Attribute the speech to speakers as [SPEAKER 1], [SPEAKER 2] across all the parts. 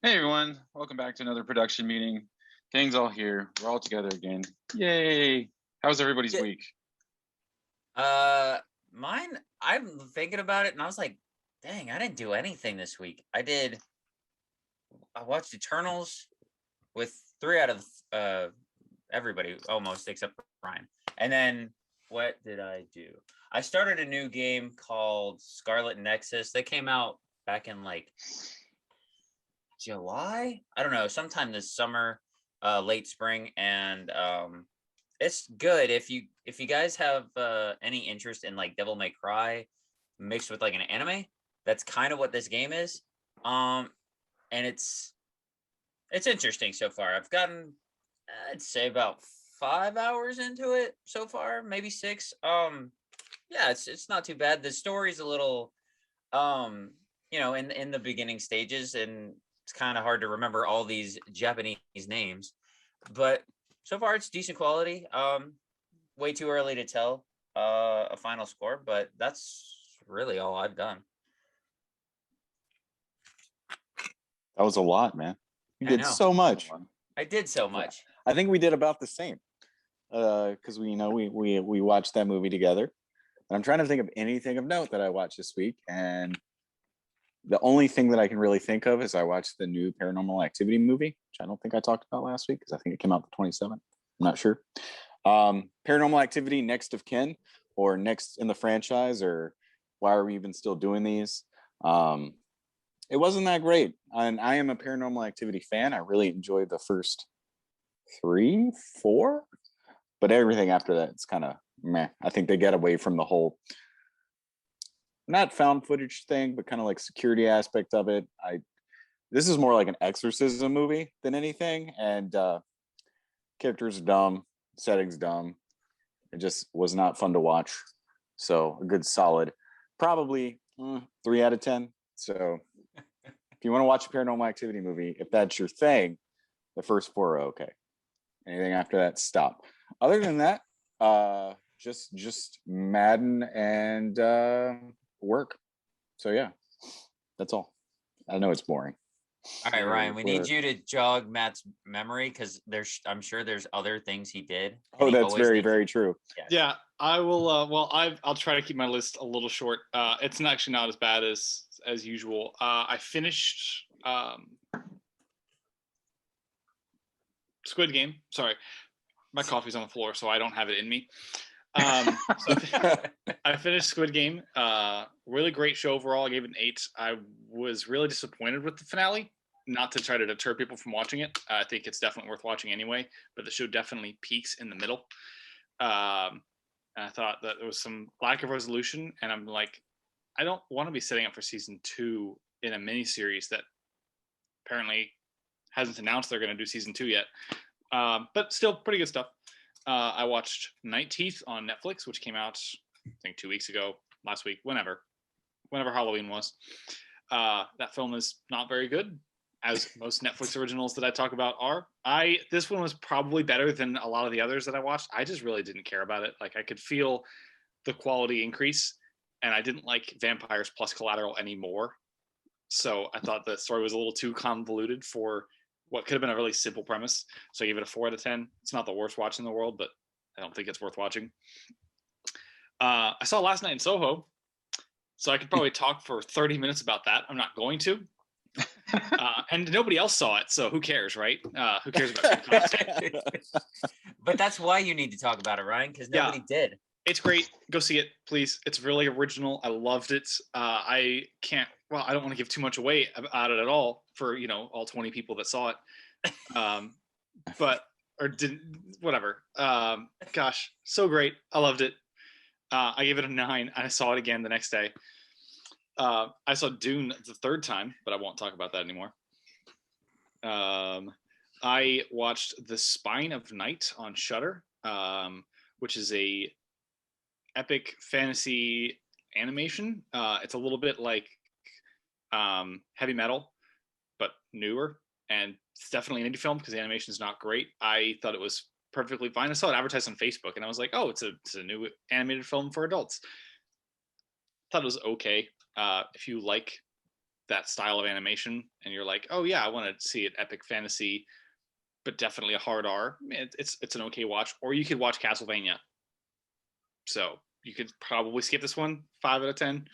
[SPEAKER 1] Hey everyone, welcome back to another production meeting. Gang's all here. We're all together again. Yay! How's everybody's
[SPEAKER 2] Yeah.
[SPEAKER 1] week?
[SPEAKER 2] Mine, I'm thinking about it and I was like, dang, I didn't do anything this week. I watched Eternals with 3 out of everybody almost except for Ryan. And then what did I do? I started a new game called Scarlet Nexus. That came out back in like July. I don't know, sometime this summer, late spring, and it's good if you guys have any interest in like Devil May Cry mixed with like an anime. That's kind of what this game is. Um, and it's interesting so far. I've gotten I'd say about 5 hours into it so far, maybe six. Yeah, it's not too bad. The story's a little in the beginning stages, and it's kind of hard to remember all these Japanese names, but so far it's decent quality. Way too early to tell a final score, but that's really all I've done.
[SPEAKER 3] That was a lot, man. You
[SPEAKER 2] I
[SPEAKER 3] did
[SPEAKER 2] know.
[SPEAKER 3] so much.
[SPEAKER 2] I did so much.
[SPEAKER 3] I think we did about the same. Because we watched that movie together. And I'm trying to think of anything of note that I watched this week, and the only thing that I can really think of is I watched the new Paranormal Activity movie, which I don't think I talked about last week because I think it came out the 27th. I'm not sure. Paranormal Activity, Next of Kin, or next in the franchise, or why are we even still doing these? It wasn't that great, and I am a Paranormal Activity fan. I really enjoyed the first 3, 4, but everything after that, it's kind of meh. I think they get away from the whole not found footage thing, but kind of like security aspect of it. This is more like an exorcism movie than anything, and characters are dumb, settings dumb. It just was not fun to watch. So a good solid, probably 3 out of 10. So if you want to watch a Paranormal Activity movie, if that's your thing, the first 4 are okay. Anything after that, stop. Other than that, just Madden and work. So yeah, that's all. I know it's boring.
[SPEAKER 2] All right, Ryan, we need you to jog Matt's memory because I'm sure there's other things he did.
[SPEAKER 3] Oh, that's very, very true.
[SPEAKER 4] Yeah, I will. Well, I'll try to keep my list a little short. It's actually not as bad as usual. I finished Squid Game. Sorry, my coffee's on the floor, so I don't have it in me. I finished Squid Game. Really great show overall. I gave it an 8. I was really disappointed with the finale. Not to try to deter people from watching it. I think it's definitely worth watching anyway, but the show definitely peaks in the middle. And I thought that there was some lack of resolution, and I'm like, I don't want to be setting up for season 2 in a miniseries that apparently hasn't announced they're going to do season 2 yet. But still pretty good stuff. I watched Night Teeth on Netflix, which came out, I think, 2 weeks ago, last week, whenever Halloween was. That film is not very good, as most Netflix originals that I talk about are. This one was probably better than a lot of the others that I watched. I just really didn't care about it. Like, I could feel the quality increase, and I didn't like Vampires plus Collateral anymore. So I thought the story was a little too convoluted for what could have been a really simple premise. So I gave it a 4 out of 10. It's not the worst watch in the world, but I don't think it's worth watching. I saw Last Night in Soho, so I could probably talk for 30 minutes about that. I'm not going to. And nobody else saw it, so who cares, right? Who cares about content?
[SPEAKER 2] But that's why you need to talk about it, Ryan, because nobody did.
[SPEAKER 4] It's great. Go see it, please. It's really original. I loved it. I don't want to give too much away about it at all for, all 20 people that saw it. Or didn't, whatever. Gosh, so great. I loved it. I gave it a 9, and I saw it again the next day. I saw Dune the 3rd time, but I won't talk about that anymore. I watched The Spine of Night on Shudder, which is a epic fantasy animation. It's a little bit like Heavy Metal, but newer, and it's definitely an indie film because the animation is not great. I thought it was perfectly fine. I saw it advertised on Facebook, and I was like, oh, it's a new animated film for adults. Thought it was okay. If you like that style of animation, and you're like, oh yeah, I want to see an epic fantasy, but definitely a hard R. It's an okay watch. Or you could watch Castlevania. So you could probably skip this one, 5 out of 10.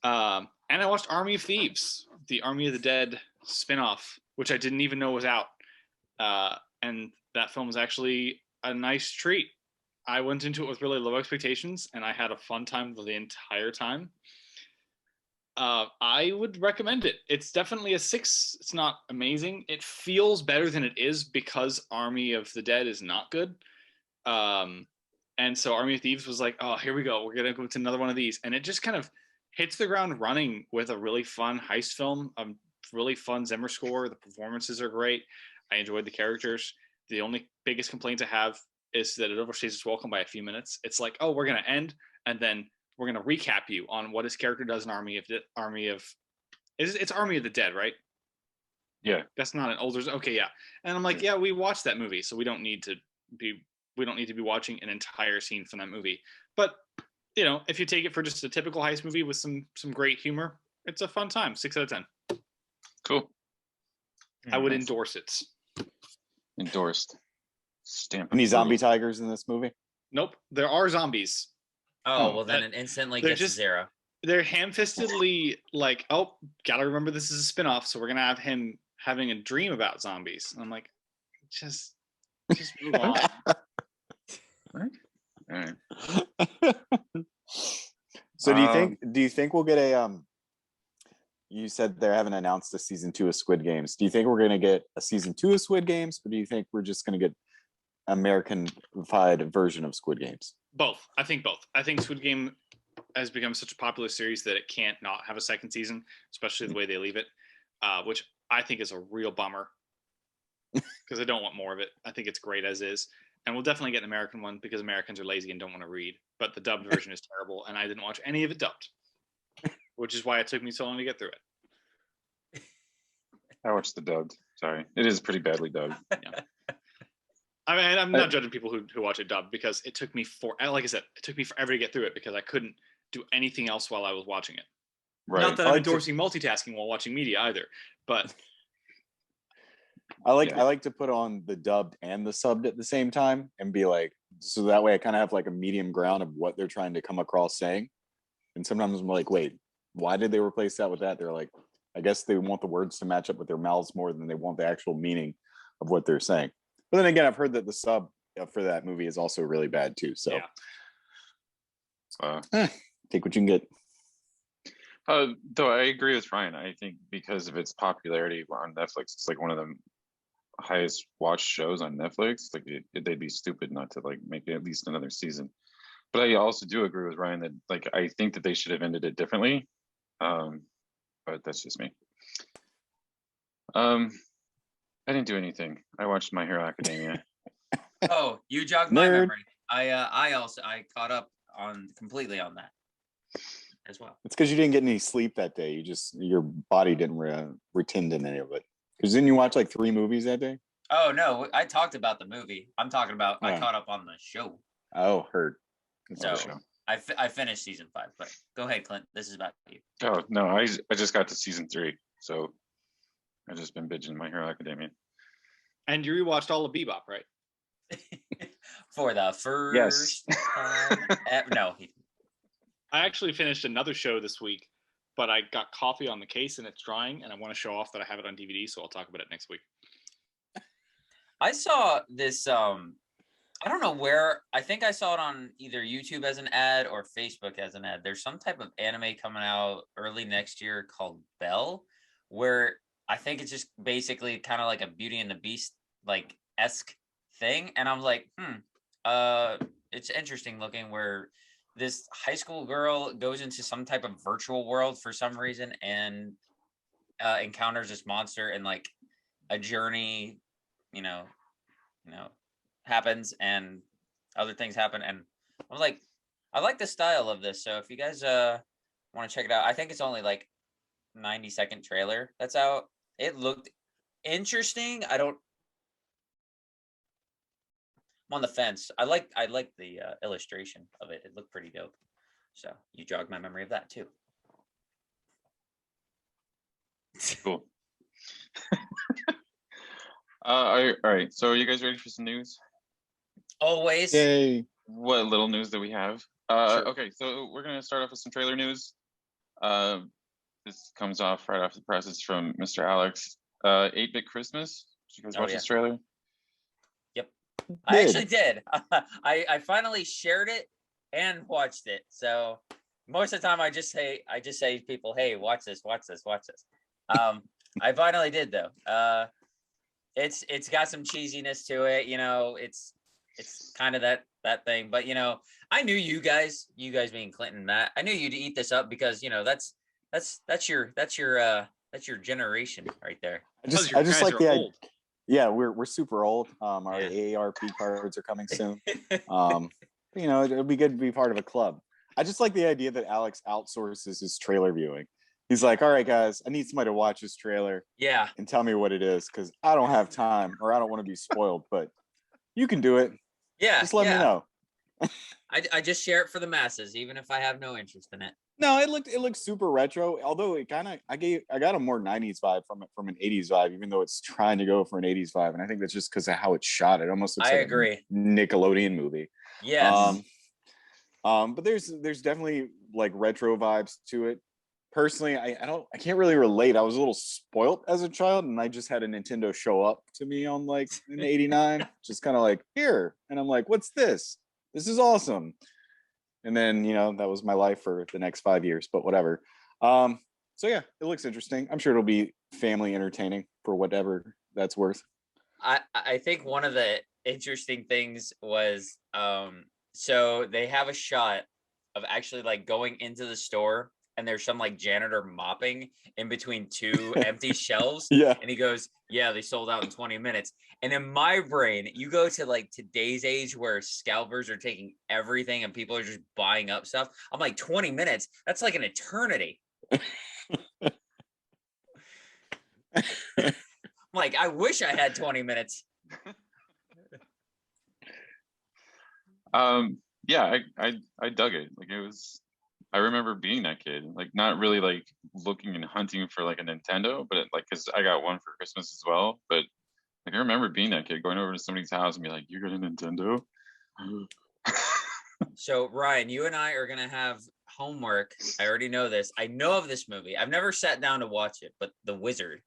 [SPEAKER 4] And I watched Army of Thieves, the Army of the Dead spinoff, which I didn't even know was out. And that film was actually a nice treat. I went into it with really low expectations, and I had a fun time the entire time. I would recommend it. It's definitely a 6. It's not amazing. It feels better than it is because Army of the Dead is not good. And so Army of Thieves was like, oh, here we go. We're going to go to another one of these. And it just kind of hits the ground running with a really fun heist film, a really fun Zimmer score. The performances are great. I enjoyed the characters. The only biggest complaint I have is that it overstays its welcome by a few minutes. It's like, oh, we're going to end, and then we're going to recap you on what his character does in it's Army of the Dead, right?
[SPEAKER 1] Yeah.
[SPEAKER 4] That's not an older. Okay, yeah. And I'm like, yeah, we watched that movie, so we don't need to be watching an entire scene from that movie. But if you take it for just a typical heist movie with some great humor, it's a fun time. 6 out of 10.
[SPEAKER 1] Cool.
[SPEAKER 4] I would endorse it.
[SPEAKER 1] Endorsed. Stamp.
[SPEAKER 3] Any zombie tigers in this movie?
[SPEAKER 4] Nope. There are zombies.
[SPEAKER 2] Oh, well, then it instantly gets a 0.
[SPEAKER 4] They're ham-fistedly like, oh, gotta remember this is a spinoff, so we're gonna have him having a dream about zombies. And I'm like, just move on.
[SPEAKER 1] All right.
[SPEAKER 3] So do you think we'll get a you said they haven't announced a season 2 of Squid Games. Do you think we're gonna get a season 2 of Squid Games, or do you think we're just gonna get American-fied version of Squid Games?
[SPEAKER 4] Both. I think both. I think Squid Game has become such a popular series that it can't not have a second season, especially the way they leave it, which I think is a real bummer because I don't want more of it. I think it's great as is. And we'll definitely get an American one because Americans are lazy and don't want to read. But the dubbed version is terrible, and I didn't watch any of it dubbed, which is why it took me so long to get through it.
[SPEAKER 1] I watched the dubbed. Sorry. It is pretty badly dubbed.
[SPEAKER 4] Yeah. I mean, I'm not judging people who watch it dubbed because it took me like I said, it took me forever to get through it because I couldn't do anything else while I was watching it.
[SPEAKER 1] Right.
[SPEAKER 4] Not that I'm endorsing multitasking while watching media either, but
[SPEAKER 3] I like to put on the dubbed and the subbed at the same time and be like, so that way I kind of have like a medium ground of what they're trying to come across saying. And sometimes I'm like, wait, why did they replace that with that? They're like, I guess they want the words to match up with their mouths more than they want the actual meaning of what they're saying. But then again, I've heard that the sub for that movie is also really bad too. So take what you can get.
[SPEAKER 1] Though I agree with Ryan. I think because of its popularity on Netflix, it's like one of the highest watched shows on Netflix. Like they'd be stupid not to like make at least another season. But I also do agree with Ryan that like I think that they should have ended it differently. But that's just me. I didn't do anything. I watched My Hero Academia.
[SPEAKER 2] Oh, you jogged my memory. I caught up completely on that as well.
[SPEAKER 3] It's because you didn't get any sleep that day. Your body didn't retend in any of it. Because didn't you watch like 3 movies that day?
[SPEAKER 2] Oh no, I talked about the movie. I'm talking about I caught up on the show.
[SPEAKER 3] Oh, heard.
[SPEAKER 2] So I finished season 5, but go ahead, Clint. This is about you.
[SPEAKER 1] Oh no, I just got to season 3, so I've just been binging My Hero Academia.
[SPEAKER 4] And you rewatched all of Bebop, right?
[SPEAKER 2] For the first time. No.
[SPEAKER 4] I actually finished another show this week, but I got coffee on the case and it's drying, and I want to show off that I have it on DVD, so I'll talk about it next week.
[SPEAKER 2] I saw this I don't know where. I think I saw it on either YouTube as an ad or Facebook as an ad. There's some type of anime coming out early next year called Belle, where I think it's just basically kind of like a Beauty and the Beast like esque thing. And I'm like, it's interesting looking where this high school girl goes into some type of virtual world for some reason and encounters this monster, and like a journey, happens and other things happen. And I'm like, I like the style of this. So if you guys want to check it out, I think it's only like 90-second trailer that's out. It looked interesting. I'm on the fence. I like the illustration of it. It looked pretty dope. So you jogged my memory of that too.
[SPEAKER 1] Cool. All right. So are you guys ready for some news?
[SPEAKER 2] Always.
[SPEAKER 3] Yay.
[SPEAKER 1] What little news that we have?
[SPEAKER 4] Sure.
[SPEAKER 1] Okay, so we're gonna start off with some trailer news. This comes off right off the presses from Mr. Alex. 8-Bit Christmas. Did you guys watch this trailer?
[SPEAKER 2] Yep. I actually did. I finally shared it and watched it. So most of the time I just say to people, hey, watch this. I finally did though. It's got some cheesiness to it, you know, it's kind of that thing, but you know, I knew you guys being Clinton and Matt, I knew you'd eat this up because you know that's your generation right there.
[SPEAKER 3] I just like the idea.
[SPEAKER 4] old.
[SPEAKER 3] Yeah, we're super old. Our
[SPEAKER 2] Yeah.
[SPEAKER 3] AARP cards are coming soon. You know, it'll be good to be part of a club. I just like the idea that Alex outsources his trailer viewing. He's like, all right, guys, I need somebody to watch this trailer
[SPEAKER 2] Yeah.
[SPEAKER 3] and tell me what it is because I don't have time or I don't want to be spoiled, but you can do it.
[SPEAKER 2] Yeah.
[SPEAKER 3] Just let me know.
[SPEAKER 2] I just share it for the masses, even if I have no interest in it.
[SPEAKER 3] No, it looked super retro. Although it kind of, I got a more '90s vibe from it, from an '80s vibe, even though it's trying to go for an '80s vibe. And I think that's just because of how it's shot. It almost looks
[SPEAKER 2] I
[SPEAKER 3] like
[SPEAKER 2] agree.
[SPEAKER 3] a Nickelodeon movie.
[SPEAKER 2] Yes.
[SPEAKER 3] But there's definitely like retro vibes to it. Personally, I can't really relate. I was a little spoilt as a child, and I just had a Nintendo show up to me on like in '89, just kind of like here, and I'm like, what's this? This is awesome. And then, you know, that was my life for the next 5 years, but whatever. So yeah, it looks interesting. I'm sure it'll be family entertaining for whatever that's worth.
[SPEAKER 2] I think one of the interesting things was so they have a shot of actually like going into the store and there's some like janitor mopping in between two empty shelves.
[SPEAKER 3] Yeah.
[SPEAKER 2] And he goes, yeah, they sold out in 20 minutes. And in my brain, you go to like today's age where scalpers are taking everything and people are just buying up stuff. I'm like, 20 minutes? That's like an eternity. I'm like, I wish I had 20 minutes.
[SPEAKER 1] Yeah, I dug it. Like it was, I remember being that kid, like not really like looking and hunting for like a Nintendo, but like because I got one for Christmas as well. But like I remember being that kid, going over to somebody's house and be like, "You got a Nintendo?"
[SPEAKER 2] So Ryan, you and I are gonna have homework. I already know this. I know of this movie. I've never sat down to watch it, but The Wizard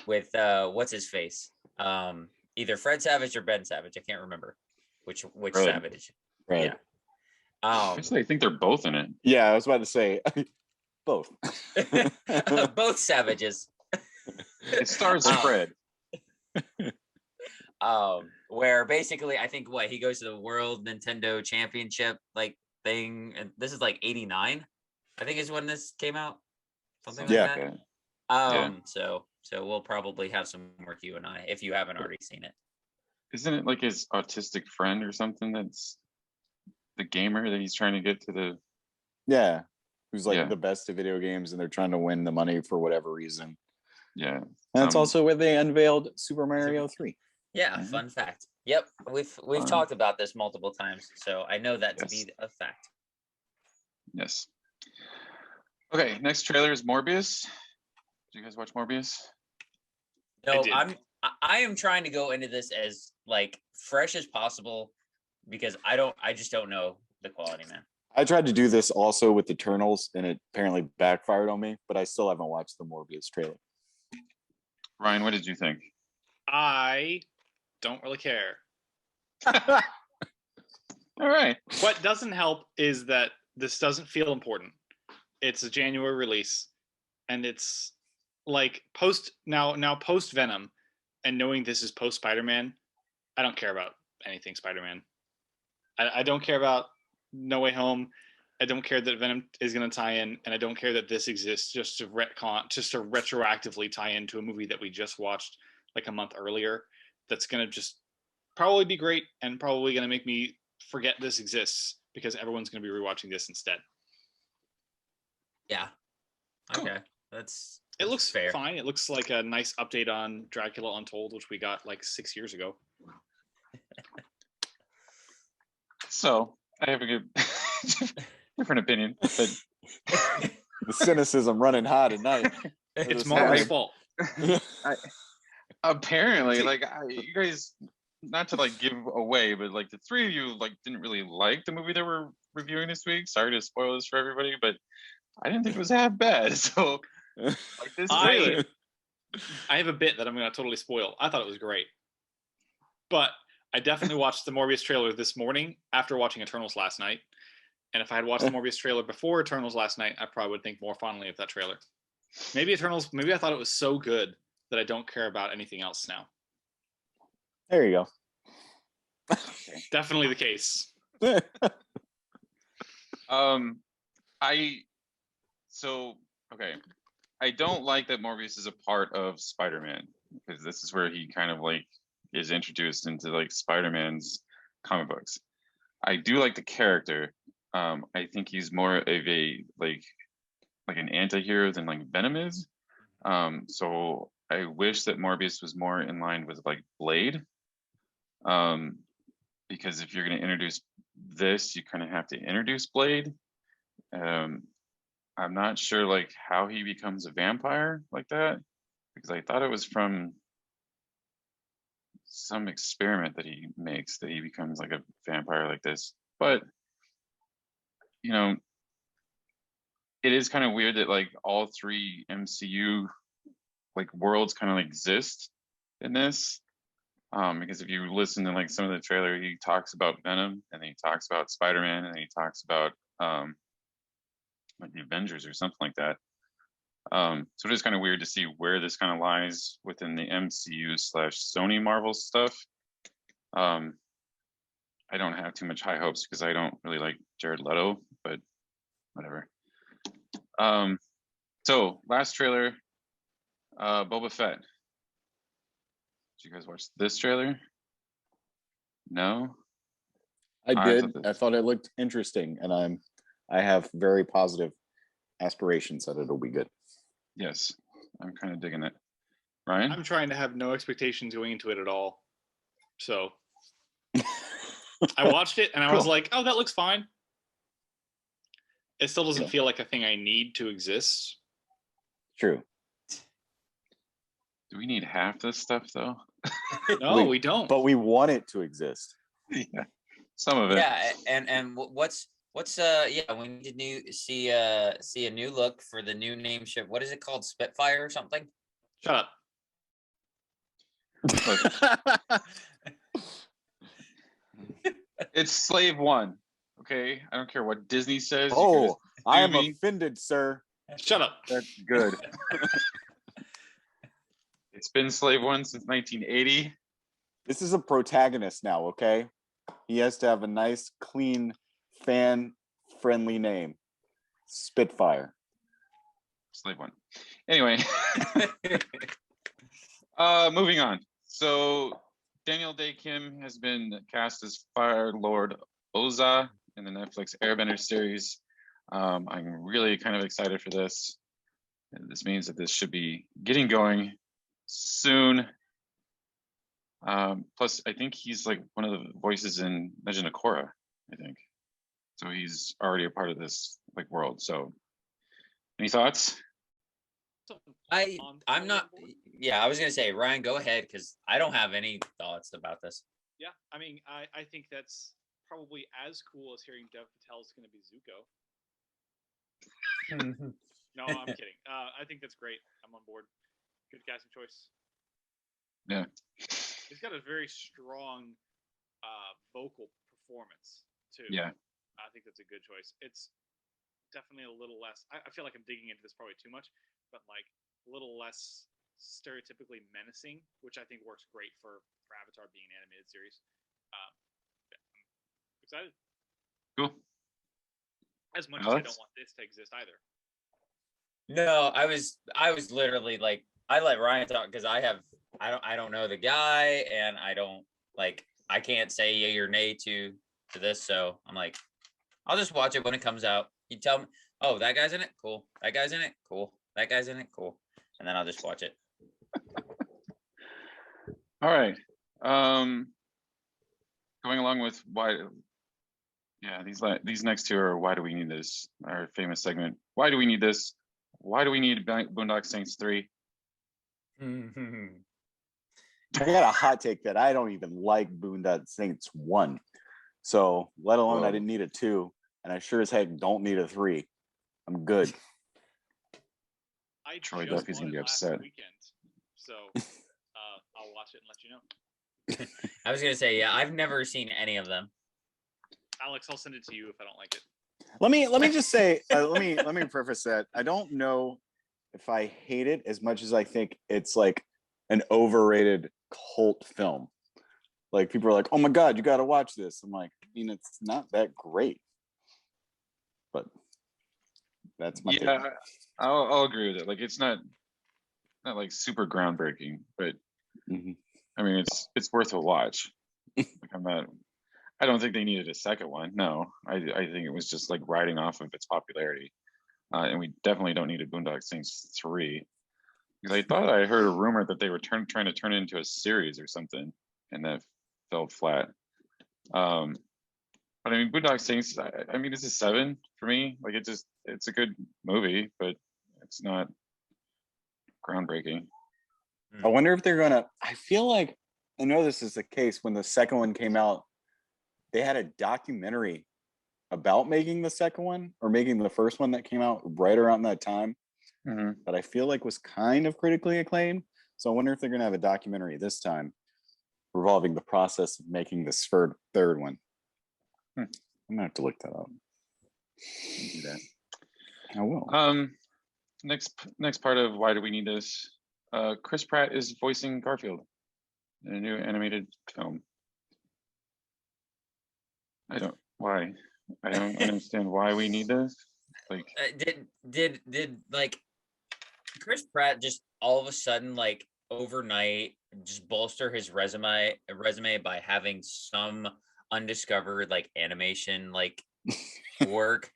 [SPEAKER 2] with what's his face? Either Fred Savage or Ben Savage. I can't remember which
[SPEAKER 1] Fred.
[SPEAKER 2] Savage.
[SPEAKER 3] Right.
[SPEAKER 2] Yeah.
[SPEAKER 1] Actually, I think they're both in it.
[SPEAKER 3] Yeah, I was about to say both.
[SPEAKER 2] Both Savages.
[SPEAKER 1] It stars Fred.
[SPEAKER 2] Where basically I think he goes to the World Nintendo Championship like thing, and this is like 89, I think is when this came out. Something like that.
[SPEAKER 1] Okay.
[SPEAKER 2] Yeah. So we'll probably have some work, you and I, if you haven't already seen it.
[SPEAKER 1] Isn't it like his autistic friend or something that's the gamer that he's trying to get to the
[SPEAKER 3] Yeah. Who's like the best at video games and they're trying to win the money for whatever reason.
[SPEAKER 1] Yeah.
[SPEAKER 3] And that's also where they unveiled Super Mario 3.
[SPEAKER 2] Yeah, fun fact. Yep, we've talked about this multiple times, so I know that to be a fact.
[SPEAKER 1] Yes. Okay, next trailer is Morbius. Did you guys watch Morbius?
[SPEAKER 2] No, I am trying to go into this as like fresh as possible because I just don't know the quality, man.
[SPEAKER 3] I tried to do this also with Eternals and it apparently backfired on me, but I still haven't watched the Morbius trailer.
[SPEAKER 1] Ryan, what did you think?
[SPEAKER 4] I don't really care.
[SPEAKER 1] All right.
[SPEAKER 4] What doesn't help is that this doesn't feel important. It's a January release, and it's like post Venom, and knowing this is post Spider-Man, I don't care about anything Spider-Man. I don't care about No Way Home. I don't care that Venom is going to tie in, and I don't care that this exists just to retroactively tie into a movie that we just watched like a month earlier. That's going to just probably be great and probably going to make me forget this exists because everyone's going to be rewatching this instead.
[SPEAKER 2] Yeah.
[SPEAKER 4] Cool.
[SPEAKER 2] Okay.
[SPEAKER 4] It looks
[SPEAKER 2] fair.
[SPEAKER 4] Fine. It looks like a nice update on Dracula Untold, which we got like 6 years ago.
[SPEAKER 1] So I have a good different opinion. But
[SPEAKER 3] The cynicism running hot at night.
[SPEAKER 4] It's
[SPEAKER 3] the
[SPEAKER 4] Marvel's
[SPEAKER 3] same.
[SPEAKER 4] fault.
[SPEAKER 1] Apparently, like you guys, not to like give away, but like the three of you like didn't really like the movie that we're reviewing this week. Sorry to spoil this for everybody, but I didn't think it was that bad. So like this trailer.
[SPEAKER 4] I have a bit that I'm going to totally spoil. I thought it was great. But I definitely watched the Morbius trailer this morning after watching Eternals last night. And if I had watched the Morbius trailer before Eternals last night, I probably would think more fondly of that trailer. Maybe Eternals, maybe I thought it was so good that I don't care about anything else now.
[SPEAKER 3] There you go.
[SPEAKER 4] Definitely the case.
[SPEAKER 1] I don't like that Morbius is a part of Spider-Man because this is where he kind of like is introduced into like Spider-Man's comic books. I do like the character. I think he's more of a like an anti-hero than like Venom is. So I wish that Morbius was more in line with like Blade. Because if you're going to introduce this, you kind of have to introduce Blade. I'm not sure like how he becomes a vampire like that, because I thought it was from some experiment that he makes that he becomes like a vampire like this. But you know, it is kind of weird that like all three MCU like worlds kind of exist in this. Because if you listen to like some of the trailer, he talks about Venom, and then he talks about Spider-Man, and then he talks about like the Avengers or something like that. So it is kind of weird to see where this kind of lies within the MCU / Sony Marvel stuff. I don't have too much high hopes because I don't really like Jared Leto, but whatever. So last trailer, Boba Fett. Did you guys watch this trailer? No?
[SPEAKER 3] I did.
[SPEAKER 1] thought
[SPEAKER 3] I thought it looked interesting, and I have very positive aspirations that it'll be good.
[SPEAKER 1] Yes, I'm kind of digging it. Ryan?
[SPEAKER 4] I'm trying to have no expectations going into it at all. So I watched it and I was like, oh, that looks fine. It still doesn't feel like a thing I need to exist.
[SPEAKER 3] True.
[SPEAKER 1] Do we need half this stuff though?
[SPEAKER 4] No, we don't.
[SPEAKER 3] But we want it to exist.
[SPEAKER 1] Yeah, some of it.
[SPEAKER 2] Yeah, and what's we need to see a new look for the new name ship. What is it called? Spitfire or something?
[SPEAKER 4] Shut up.
[SPEAKER 1] It's Slave One. Okay, I don't care what Disney says.
[SPEAKER 3] Oh, I am
[SPEAKER 1] me.
[SPEAKER 3] offended, sir.
[SPEAKER 4] Shut up.
[SPEAKER 1] That's good. It's been Slave One since 1980.
[SPEAKER 3] This is a protagonist now, okay? He has to have a nice, clean, fan-friendly name. Spitfire.
[SPEAKER 1] Slave One. Anyway, moving on. So Daniel Day Kim has been cast as Fire Lord Ozai in the Netflix Airbender series. I'm really kind of excited for this. This means that this should be getting going soon. Plus, I think he's like one of the voices in Legend of Korra, I think. So he's already a part of this like world. So, any thoughts?
[SPEAKER 2] I'm not. Yeah, I was gonna say, Ryan, go ahead because I don't have any thoughts about this.
[SPEAKER 4] Yeah, I mean, I think that's probably as cool as hearing Dev Patel's going to be Zuko. No, I'm kidding. I think that's great. I'm on board. Good casting choice.
[SPEAKER 1] Yeah.
[SPEAKER 4] He's got a very strong vocal performance too.
[SPEAKER 1] Yeah.
[SPEAKER 4] I think that's a good choice. It's definitely a little less. I feel like I'm digging into this probably too much, but like a little less stereotypically menacing, which I think works great for Avatar being an animated series. I'm excited.
[SPEAKER 1] Cool.
[SPEAKER 4] As much as I don't want this to exist either.
[SPEAKER 2] No, I was literally like, I let Ryan talk because I don't know the guy, and I can't say yay or nay to this, so I'm like, I'll just watch it when it comes out. You tell me, oh, that guy's in it, cool. That guy's in it, cool. That guy's in it, cool. And then I'll just watch it.
[SPEAKER 1] All right. Going along with why. Yeah, these next two are why do we need this? Our famous segment. Why do we need this? Why do we need Boondock Saints 3?
[SPEAKER 3] I got a hot take that I don't even like Boondock Saints 1. So, let alone I
[SPEAKER 1] Whoa.
[SPEAKER 3] didn't need a 2, and I sure as heck don't need a 3. I'm good.
[SPEAKER 4] I
[SPEAKER 1] Troy
[SPEAKER 4] just
[SPEAKER 1] Duffy's
[SPEAKER 4] bought
[SPEAKER 1] gonna
[SPEAKER 4] it
[SPEAKER 1] be
[SPEAKER 4] last
[SPEAKER 1] upset.
[SPEAKER 4] weekend, so I'll watch it and let you know.
[SPEAKER 2] I was gonna say, yeah, I've never seen any of them.
[SPEAKER 4] Alex, I'll send it to you if I don't like it.
[SPEAKER 3] Let me just say, let me preface that I don't know if I hate it as much as I think it's like an overrated cult film. Like people are like, "Oh my god, you got to watch this." I'm like, I mean, it's not that great, but that's my
[SPEAKER 1] Yeah, I'll agree with it. Like it's not like super groundbreaking, but
[SPEAKER 3] Mhm.
[SPEAKER 1] I mean it's worth a watch. Like I don't think they needed a second one. No, I think it was just like riding off of its popularity, and we definitely don't need a Boondock Saints 3. Because I thought I heard a rumor that they were trying to turn it into a series or something, and that fell flat. But I mean, Boondock Saints. I mean, it's a 7 for me. Like it's a good movie, but it's not groundbreaking.
[SPEAKER 3] I wonder if they're gonna. I feel like I know this is the case. When the second one came out, they had a documentary about making the second one or making the first one that came out right around that time.
[SPEAKER 1] Mm-hmm.
[SPEAKER 3] That I feel like was kind of critically acclaimed. So I wonder if they're gonna have a documentary this time revolving the process of making this third one. I'm gonna have to look that up.
[SPEAKER 1] Do that.
[SPEAKER 3] I will.
[SPEAKER 1] Next part of why do we need this? Chris Pratt is voicing Garfield in a new animated film. I don't understand why we need this. Like,
[SPEAKER 2] Did like Chris Pratt just all of a sudden like overnight just bolster his resume by having some undiscovered like animation like work?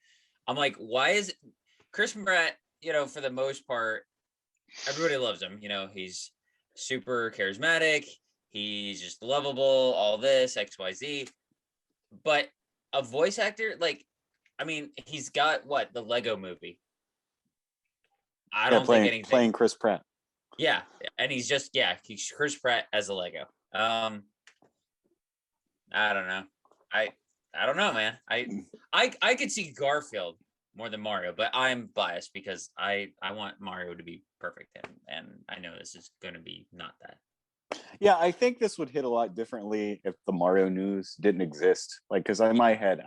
[SPEAKER 2] I'm like, why is Chris Pratt, for the most part, everybody loves him. He's super charismatic. He's just lovable, all this, XYZ. But a voice actor, like, I mean, he's got what? The Lego movie. I don't think anything.
[SPEAKER 3] Playing Chris Pratt.
[SPEAKER 2] Yeah. And he's Chris Pratt as a Lego. I don't know. I don't know, man. I could see Garfield more than Mario, but I'm biased because I want Mario to be perfect, and I know this is going to be not that.
[SPEAKER 3] Yeah, I think this would hit a lot differently if the Mario news didn't exist. Like, because in my head,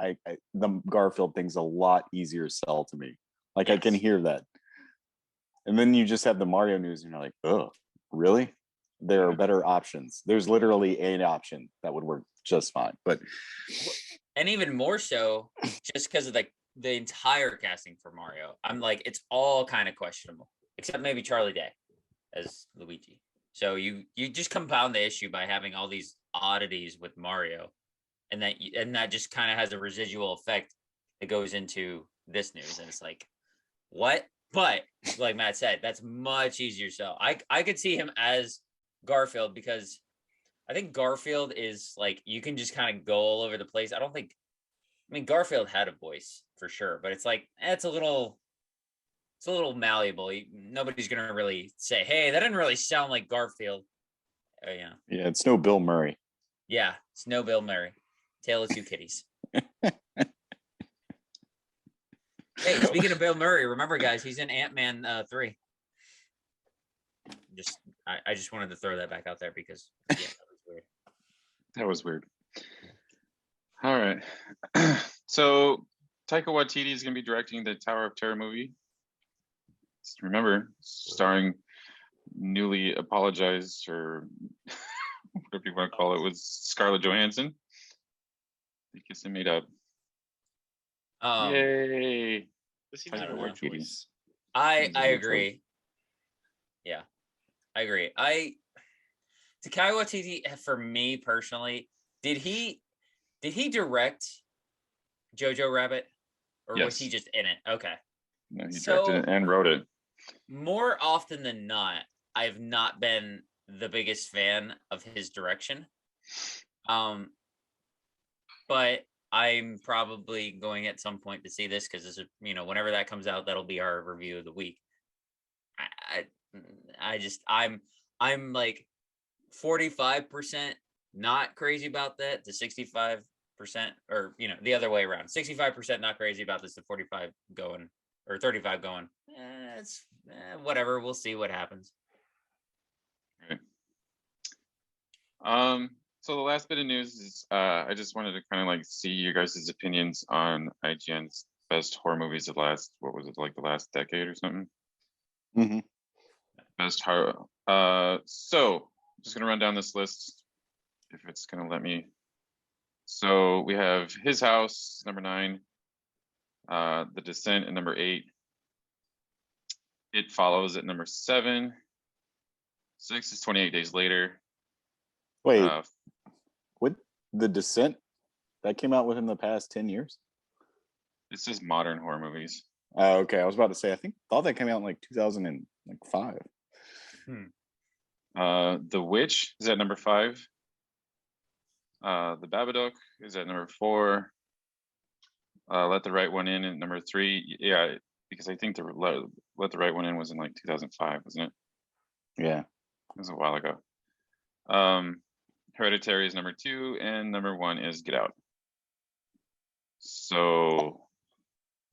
[SPEAKER 3] the Garfield thing's a lot easier to sell to me. Like,
[SPEAKER 2] Yes.
[SPEAKER 3] I can hear that, and then you just have the Mario news, and you're like, oh, really? There are better options. There's literally an option that would work just fine. But
[SPEAKER 2] and even more so, just because of the entire casting for Mario, I'm like, it's all kind of questionable, except maybe Charlie Day as Luigi. So you just compound the issue by having all these oddities with Mario, and that just kind of has a residual effect that goes into this news, and it's like, what? But like Matt said, that's much easier. So I could see him as Garfield because I think Garfield is like you can just kind of go all over the place. I mean Garfield had a voice for sure, but it's like it's a little malleable. Nobody's gonna really say, "Hey, that didn't really sound like Garfield." Yeah,
[SPEAKER 3] it's no Bill Murray.
[SPEAKER 2] Yeah, it's no Bill Murray. Tale of Two Kitties. Hey, speaking of Bill Murray, remember guys, he's in Ant-Man 3. I just wanted to throw that back out there because that was weird.
[SPEAKER 1] That was weird. All right. So Taika Waititi is going to be directing the Tower of Terror movie. Remember, starring newly apologized, or whatever you want to call it, was Scarlett Johansson. I guess they made up. Yay!
[SPEAKER 4] This seems
[SPEAKER 2] I
[SPEAKER 4] like
[SPEAKER 2] don't
[SPEAKER 4] a
[SPEAKER 2] know.
[SPEAKER 4] weird choice.
[SPEAKER 2] I agree. Yeah, I agree. Taika Waititi, for me personally, did he direct Jojo Rabbit, or was he
[SPEAKER 1] Yes.
[SPEAKER 2] just in it? Okay.
[SPEAKER 1] No, he directed it and wrote it.
[SPEAKER 2] More often than not, I've not been the biggest fan of his direction. But I'm probably going at some point to see this because this is, whenever that comes out, that'll be our review of the week. I'm like 45% not crazy about that to 65%, or the other way around. 65% not crazy about this to 45 going, or 35 going. It's whatever. We'll see what happens.
[SPEAKER 1] Okay. So the last bit of news is I just wanted to kind of like see your guys' opinions on IGN's best horror movies of the last decade or something.
[SPEAKER 3] Mm-hmm.
[SPEAKER 1] Best horror. So just gonna run down this list if it's gonna let me. So we have His House, number 9. The Descent at number 8. It Follows at number 7. 6 is 28 Days Later.
[SPEAKER 3] Wait, what? The Descent? That came out within the past 10 years?
[SPEAKER 1] It says modern horror movies.
[SPEAKER 3] Okay, I was about to say, thought that came out in like 2005.
[SPEAKER 1] The Witch is at number 5. The Babadook is at number 4. Let the Right One In at number 3. Yeah, because I think the Let the Right One In was in like 2005, wasn't it?
[SPEAKER 3] Yeah.
[SPEAKER 1] It was a while ago. Hereditary is number 2, and number 1 is Get Out. So,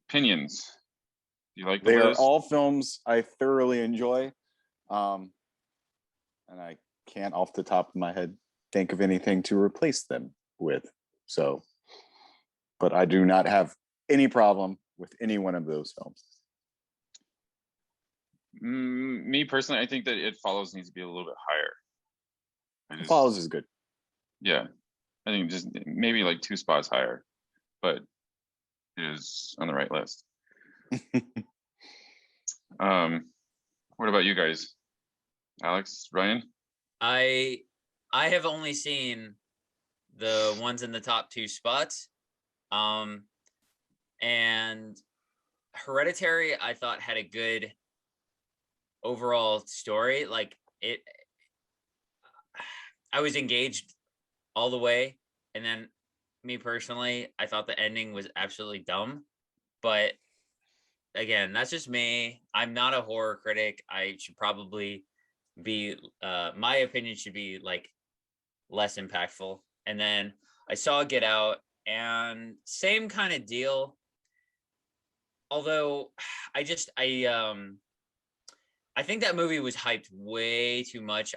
[SPEAKER 1] opinions. Do you like the
[SPEAKER 3] They
[SPEAKER 1] list?
[SPEAKER 3] are all films I thoroughly enjoy. And I can't off the top of my head think of anything to replace them with. So, but I do not have any problem with any one of those films.
[SPEAKER 1] Me personally, I think that It Follows needs to be a little bit higher.
[SPEAKER 3] It Follows is good.
[SPEAKER 1] Yeah, I think just maybe like 2 spots higher, but it is on the right list. What about you guys? Alex, Ryan?
[SPEAKER 2] I have only seen the ones in the top 2 spots. And Hereditary, I thought, had a good overall story. Like I was engaged all the way, and then me personally, I thought the ending was absolutely dumb. But again, that's just me. I'm not a horror critic. I should probably be my opinion should be like less impactful. And then I saw Get Out, and same kind of deal. Although I think that movie was hyped way too much.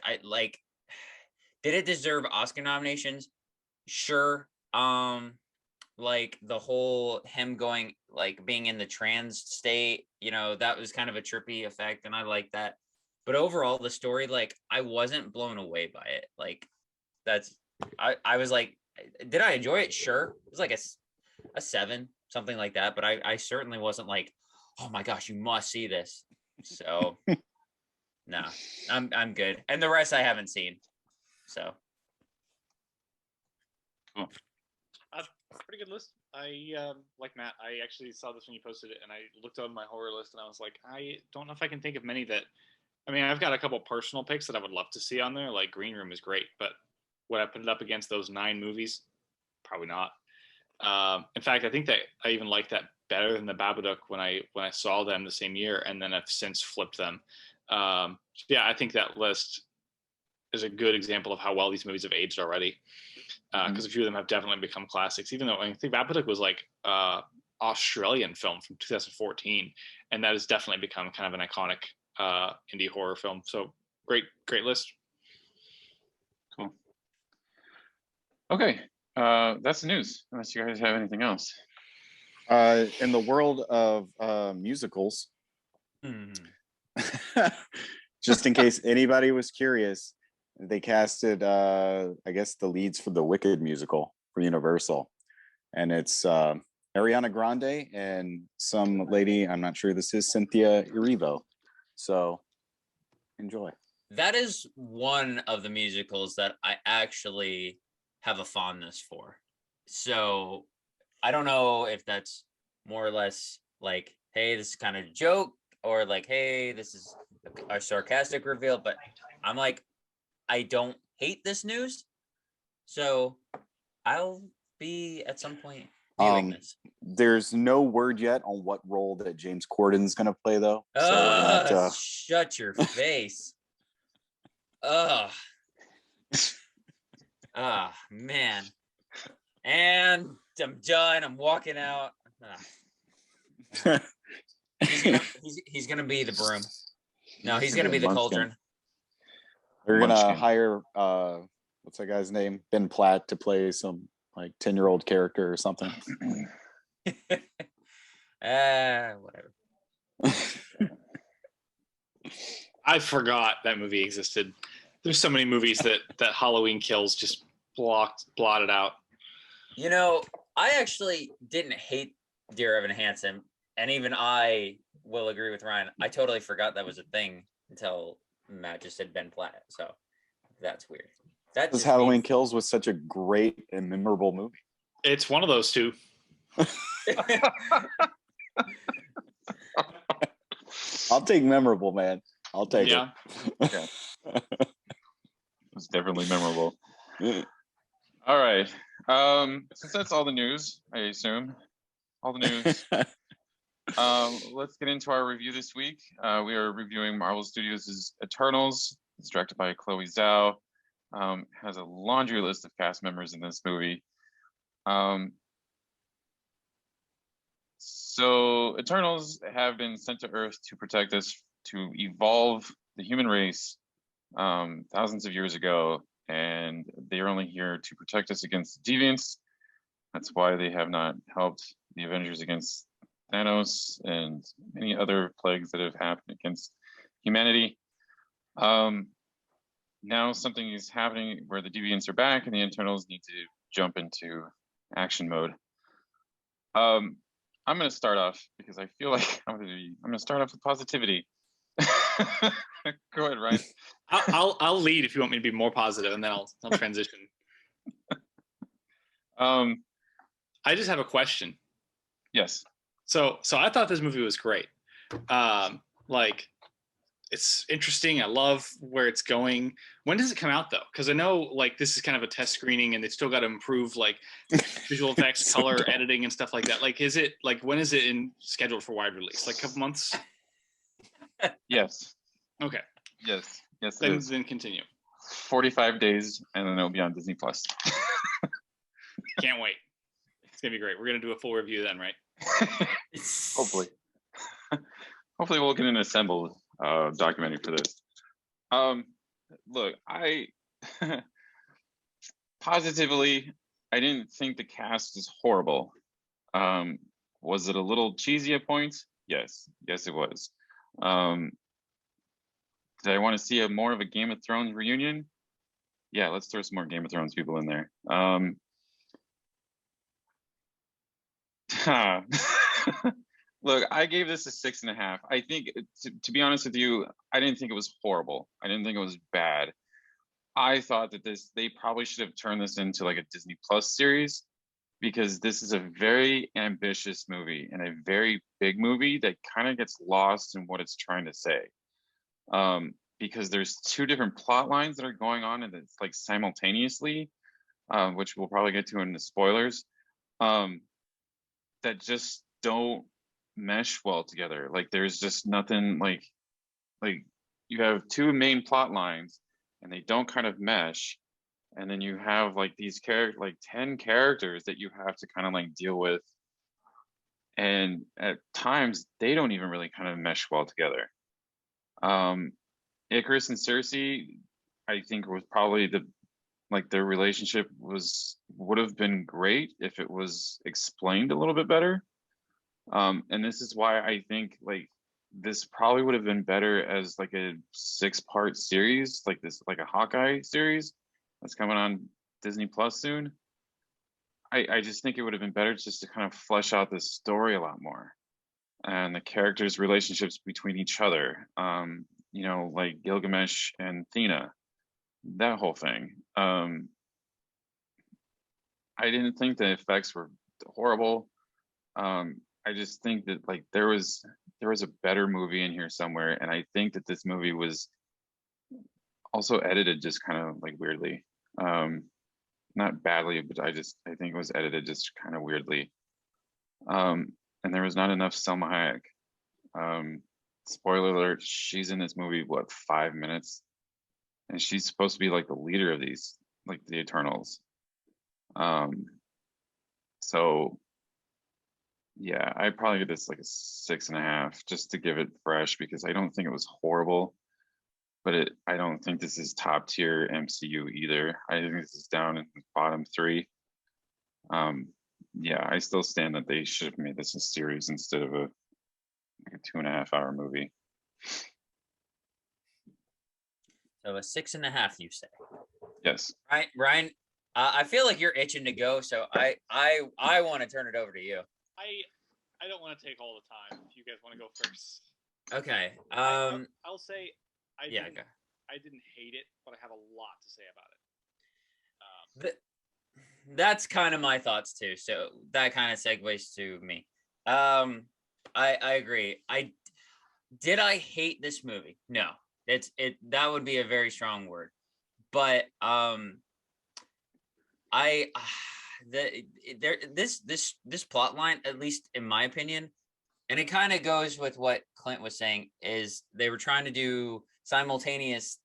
[SPEAKER 2] Did it deserve Oscar nominations? Sure. Like the whole him going, like being in the trans state, that was kind of a trippy effect, and I like that. But overall, the story, like, I wasn't blown away by it. Like, I was like, did I enjoy it? Sure. It was like a 7, something like that. But I certainly wasn't like, oh my gosh, you must see this. So no, I'm good. And the rest I haven't seen. So
[SPEAKER 1] cool.
[SPEAKER 4] Pretty good list. I like Matt. I actually saw this when you posted it, and I looked on my horror list, and I was like, I don't know if I can think of many that. I mean, I've got a couple personal picks that I would love to see on there. Like Green Room is great, but would I put it up against those 9 movies? Probably not. In fact, I think that I even like that better than the Babadook when I saw them the same year, and then I've since flipped them. Yeah, I think that list is a good example of how well these movies have aged already. Because a few of them have definitely become classics. Even though I think Babadook was like Australian film from 2014, and that has definitely become kind of an iconic indie horror film. So great list.
[SPEAKER 1] Cool. Okay, that's the news. Unless you guys have anything else.
[SPEAKER 3] In the world of musicals, just in case anybody was curious, they casted, I guess, the leads for the Wicked musical for Universal, and it's Ariana Grande and some lady. I'm not sure this is Cynthia Erivo. So enjoy.
[SPEAKER 2] that is one of the musicals that I actually have a fondness for. So I don't know if that's more or less like, hey, this is kind of a joke, or like, hey, this is a sarcastic reveal. But I'm like, I don't hate this news, so I'll be at some point viewing this.
[SPEAKER 3] There's no word yet on what role that James Corden's going to play, though. So we're gonna have to...
[SPEAKER 2] Shut your face. Ugh. Man. And I'm done. I'm walking out. He's gonna be the broom. No, he's gonna be the cauldron.
[SPEAKER 3] We're gonna hire what's that guy's name? Ben Platt to play some like 10-year-old character or something.
[SPEAKER 2] Whatever.
[SPEAKER 4] I forgot that movie existed. There's so many movies that Halloween Kills just blotted out.
[SPEAKER 2] You know, I actually didn't hate Dear Evan Hansen, and even I will agree with Ryan. I totally forgot that was a thing until Matt just said Ben Platt. So that's weird.
[SPEAKER 3] Because Halloween Kills was such a great and memorable movie.
[SPEAKER 4] It's one of those two.
[SPEAKER 3] I'll take memorable, man. I'll take it.
[SPEAKER 1] Okay. It's definitely memorable. All right. Since that's all the news, I assume. All the news. Let's get into our review this week. We are reviewing Marvel Studios' Eternals. It's directed by Chloé Zhao. Has a laundry list of cast members in this movie. So Eternals have been sent to Earth to protect us, to evolve the human race thousands of years ago, and they are only here to protect us against deviants. That's why they have not helped the Avengers against Thanos and many other plagues that have happened against humanity. Now something is happening where the deviants are back and the Eternals need to jump into action mode. I'm going to start off because I feel like I'm going to start off with positivity. Go ahead, Ryan.
[SPEAKER 4] I'll lead if you want me to be more positive, and then I'll transition. I just have a question.
[SPEAKER 1] Yes.
[SPEAKER 4] So I thought this movie was great. Like, it's interesting. I love where it's going. When does it come out, though? Because I know like this is kind of a test screening, and they've still got to improve like visual effects, color, editing, and stuff like that. Like, is it like when is it scheduled for wide release? Like a couple months?
[SPEAKER 1] Yes.
[SPEAKER 4] Okay.
[SPEAKER 1] Yes.
[SPEAKER 4] Then continue.
[SPEAKER 1] 45 days, and then it'll be on Disney Plus.
[SPEAKER 4] Can't wait. It's gonna be great. We're gonna do a full review then, right?
[SPEAKER 1] Hopefully. Hopefully we'll get an assembled documentary for this. Look, I positively, I didn't think the cast was horrible. Was it a little cheesy at points? Yes, it was. Did I want to see more of a Game of Thrones reunion? Yeah, let's throw some more Game of Thrones people in there. Look, I gave this a 6.5. I think, to be honest with you, I didn't think it was horrible. I didn't think it was bad. I thought that they probably should have turned this into like a Disney Plus series, because this is a very ambitious movie and a very big movie that kind of gets lost in what it's trying to say. Because there's two different plot lines that are going on, and it's like simultaneously, which we'll probably get to in the spoilers, that just don't mesh well together. Like there's just nothing like you have two main plot lines and they don't kind of mesh, and then you have like these 10 characters that you have to kind of like deal with, and at times they don't even really kind of mesh well together. Icarus and Cersei, I think, was probably their relationship would have been great if it was explained a little bit better. And this is why I think like this probably would have been better as like a 6-part series, like a Hawkeye series that's coming on Disney Plus soon. I just think it would have been better just to kind of flesh out this story a lot more, and the characters' relationships between each other. Like Gilgamesh and Thena, that whole thing. I didn't think the effects were horrible. I just think that like there was a better movie in here somewhere, and I think that this movie was also edited just kind of like weirdly. Not badly, but I think it was edited just kind of weirdly. And there was not enough Selma Hayek. Spoiler alert: she's in this movie 5 minutes, and she's supposed to be like the leader of these, like the Eternals. So yeah, I'd probably give this like a 6.5 just to give it fresh because I don't think it was horrible, but I don't think this is top tier MCU either. I think this is down in the bottom three. Yeah, I still stand that they should have made this a series instead of a 2.5 hour movie.
[SPEAKER 2] So a 6.5, you say?
[SPEAKER 1] Yes.
[SPEAKER 2] Right, Ryan. I feel like you're itching to go, so I want to turn it over to you.
[SPEAKER 4] I don't want to take all the time. If you guys want to go first.
[SPEAKER 2] Okay.
[SPEAKER 4] I'll say I didn't hate it, but I have a lot to say about it.
[SPEAKER 2] That's kind of my thoughts too. So that kind of segues to me. I agree. Did I hate this movie? No. That would be a very strong word. But this plot line, at least in my opinion, and it kind of goes with what Clint was saying, is they were trying to do simultaneous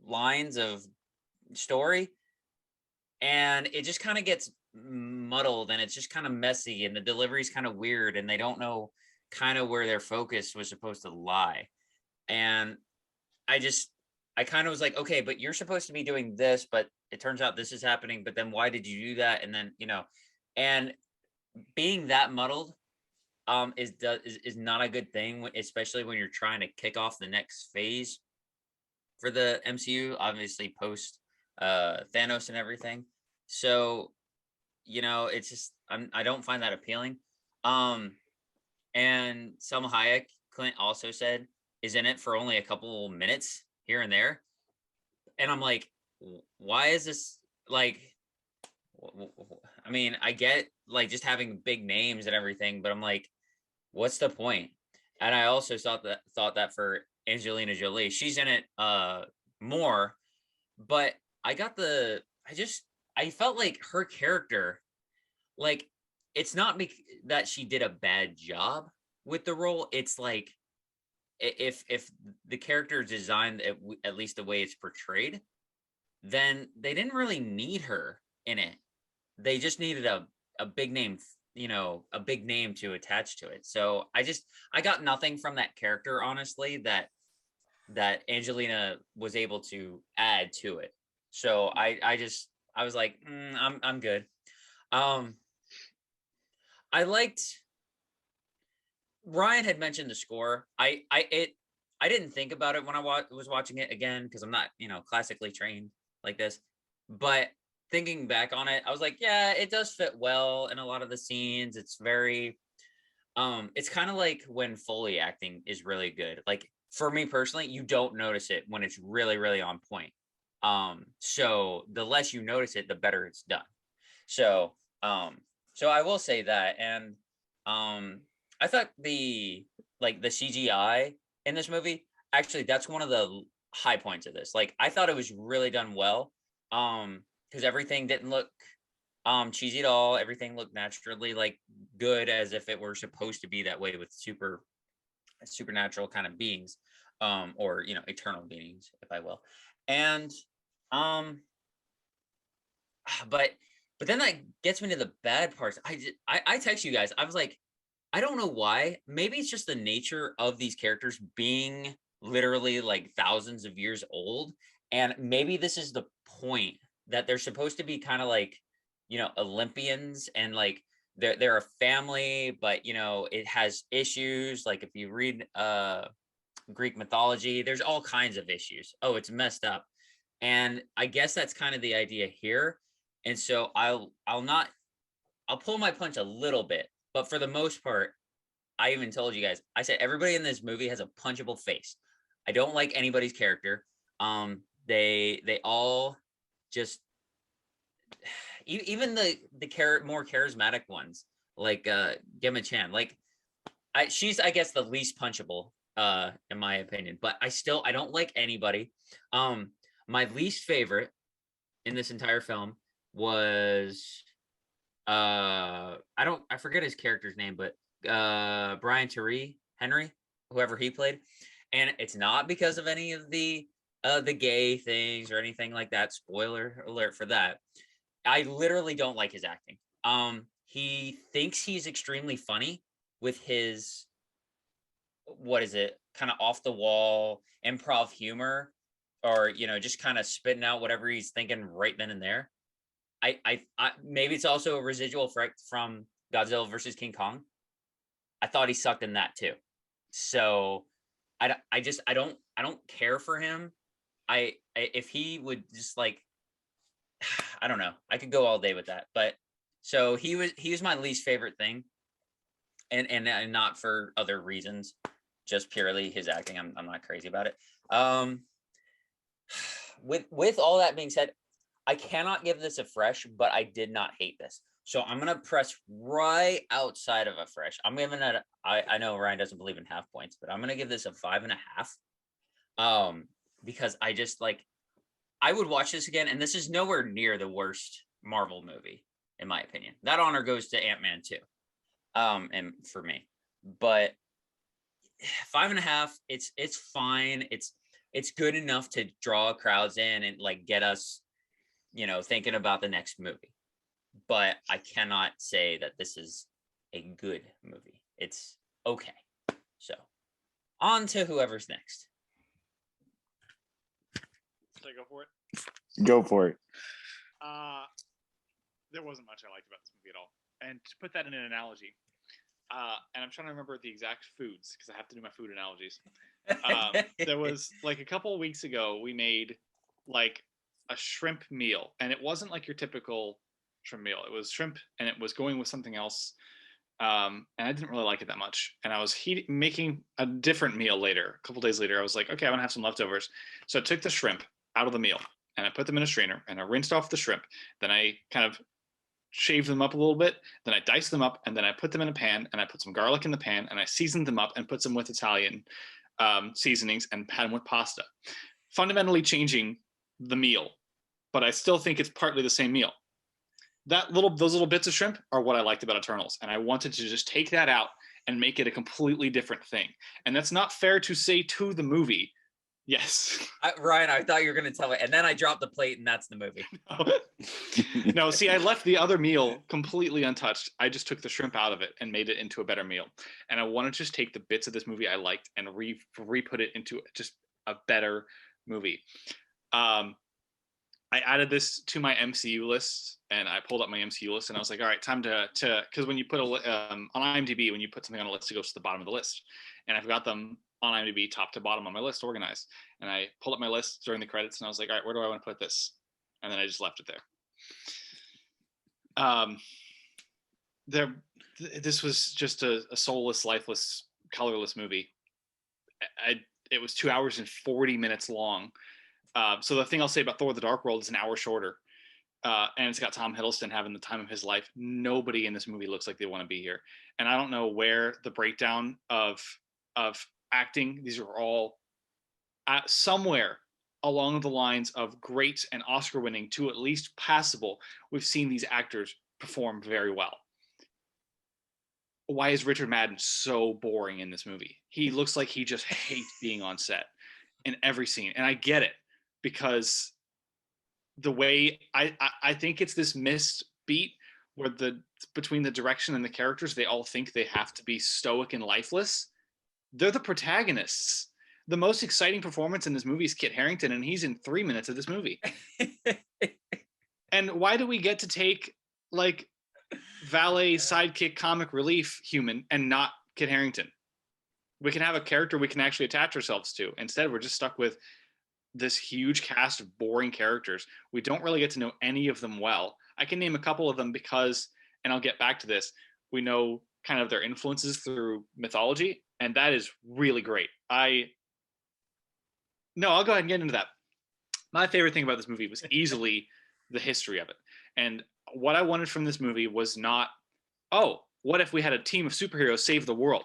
[SPEAKER 2] lines of story, and it just kind of gets muddled, and it's just kind of messy, and the delivery is kind of weird, and they don't know kind of where their focus was supposed to lie. And I kind of was like, okay, but you're supposed to be doing this, but it turns out this is happening, but then why did you do that? And then, and being that muddled is not a good thing, especially when you're trying to kick off the next phase for the MCU, obviously post Thanos and everything. So, it's just I don't find that appealing. And Selma Hayek, Clint also said, is in it for only a couple minutes here and there. And I'm like, why is this like, I mean, I get like just having big names and everything, but I'm like, what's the point? And I also thought that for Angelina Jolie, she's in it more, but I felt like her character, like, it's not that she did a bad job with the role. It's like, if the character is designed at least the way it's portrayed, then they didn't really need her in it. They just needed a big name, a big name to attach to it. So I got nothing from that character, honestly, that Angelina was able to add to it. So I was like, I'm good. I liked, Ryan had mentioned the score. I didn't think about it when I was watching it again, because I'm not, classically trained like this. But thinking back on it, I was like, yeah, it does fit well in a lot of the scenes. It's very, it's kind of like when Foley acting is really good. Like, for me personally, you don't notice it when it's really, really on point. So the less you notice it, the better it's done. So I will say that. And I thought the CGI in this movie, actually, that's one of the high points of this. Like, I thought it was really done well. Because everything didn't look cheesy at all. Everything looked naturally like good, as if it were supposed to be that way with supernatural kind of beings, or eternal beings, if I will. And but then that gets me to the bad parts. I text you guys. I was like, I don't know why. Maybe it's just the nature of these characters being literally like thousands of years old, and maybe this is the point that they're supposed to be kind of like, Olympians, and like they're a family, but it has issues. Like, if you read Greek mythology, there's all kinds of issues. Oh, it's messed up. And I guess that's kind of the idea here. And so I'll pull my punch a little bit, but for the most part, I even told you guys, I said everybody in this movie has a punchable face. I don't like anybody's character. They all just, even the more charismatic ones, like Gemma Chan, like she's, I guess, the least punchable in my opinion, but I don't like anybody. My least favorite in this entire film was I forget his character's name, but Brian Tyree Henry, whoever he played, and it's not because of any of the gay things or anything like that. Spoiler alert for that. I literally don't like his acting. He thinks he's extremely funny with his, what is it, kind of off the wall improv humor, or just kind of spitting out whatever he's thinking right then and there. I maybe it's also a residual effect from Godzilla versus King Kong. I thought he sucked in that too. So I don't care for him. If he would just like, I don't know, I could go all day with that. But so he was my least favorite thing, and not for other reasons, just purely his acting. I'm not crazy about it. With all that being said, I cannot give this a fresh, but I did not hate this. So I'm gonna press right outside of a fresh. I'm giving it. I know Ryan doesn't believe in half points, but I'm gonna give this a 5.5. Because I just like, I would watch this again, and this is nowhere near the worst Marvel movie in my opinion. That honor goes to Ant-Man 2. And for me, but 5.5. It's fine. It's good enough to draw crowds in and like get us, thinking about the next movie. But I cannot say that this is a good movie. It's okay. So on to whoever's next.
[SPEAKER 4] Should I go for it?
[SPEAKER 3] Go for it.
[SPEAKER 4] There wasn't much I liked about this movie at all. And to put that in an analogy, and I'm trying to remember the exact foods because I have to do my food analogies. There was like a couple of weeks ago, we made like a shrimp meal, and it wasn't like your typical shrimp meal. It was shrimp, and it was going with something else. And I didn't really like it that much. And I was making a different meal later. A couple days later, I was like, okay, I want to have some leftovers. So I took the shrimp out of the meal, and I put them in a strainer, and I rinsed off the shrimp. Then I kind of shaved them up a little bit. Then I diced them up, and then I put them in a pan, and I put some garlic in the pan, and I seasoned them up and put some with Italian seasonings and had them with pasta. Fundamentally changing the meal, but I still think it's partly the same meal. Those little bits of shrimp are what I liked about Eternals, and I wanted to just take that out and make it a completely different thing. And that's not fair to say to the movie. Yes.
[SPEAKER 2] Ryan, I thought you were going to tell it, and then I dropped the plate, and that's the movie.
[SPEAKER 4] No, see, I left the other meal completely untouched. I just took the shrimp out of it and made it into a better meal. And I want to just take the bits of this movie I liked and re-put it into just a better movie. I added this to my MCU list, and I pulled up my MCU list, and I was like, all right, time to because when you put on IMDb, when you put something on a list, it goes to the bottom of the list. And I've got them on IMDb top to bottom on my list organized. And I pulled up my list during the credits, and I was like, all right, where do I want to put this? And then I just left it there. This was just a soulless, lifeless, colorless movie. It was 2 hours and 40 minutes long. So the thing I'll say about Thor: The Dark World is an hour shorter. And it's got Tom Hiddleston having the time of his life. Nobody in this movie looks like they want to be here. And I don't know where the breakdown of acting, these are all somewhere along the lines of great and Oscar winning to at least passable. We've seen these actors perform very well. Why is Richard Madden so boring in this movie? He looks like he just hates being on set in every scene. And I get it, because the way I think it's this missed beat where between the direction and the characters, they all think they have to be stoic and lifeless. They're the protagonists. The most exciting performance in this movie is Kit Harington, and he's in 3 minutes of this movie. And why do we get to take like valet, sidekick, comic relief human and not Kit Harington? We can have a character we can actually attach ourselves to. Instead, we're just stuck with this huge cast of boring characters. We don't really get to know any of them well. I can name a couple of them because, and I'll get back to this, we know kind of their influences through mythology, and that is really great. I'll go ahead and get into that. My favorite thing about this movie was easily the history of it. And what I wanted from this movie was not, oh, what if we had a team of superheroes save the world?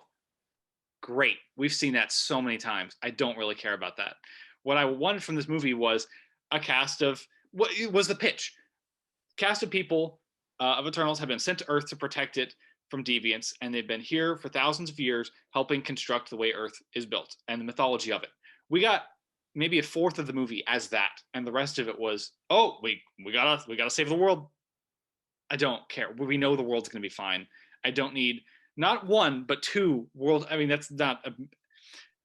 [SPEAKER 4] Great. We've seen that so many times. I don't really care about that. What I wanted from this movie was a cast of, what was the pitch? Cast of people of Eternals have been sent to Earth to protect it from deviants, and they've been here for thousands of years helping construct the way Earth is built and the mythology of it. We got maybe a fourth of the movie as that, and the rest of it was, oh, we gotta save the world. I don't care. We know the world's gonna be fine. I don't need not one but two world. I mean, that's not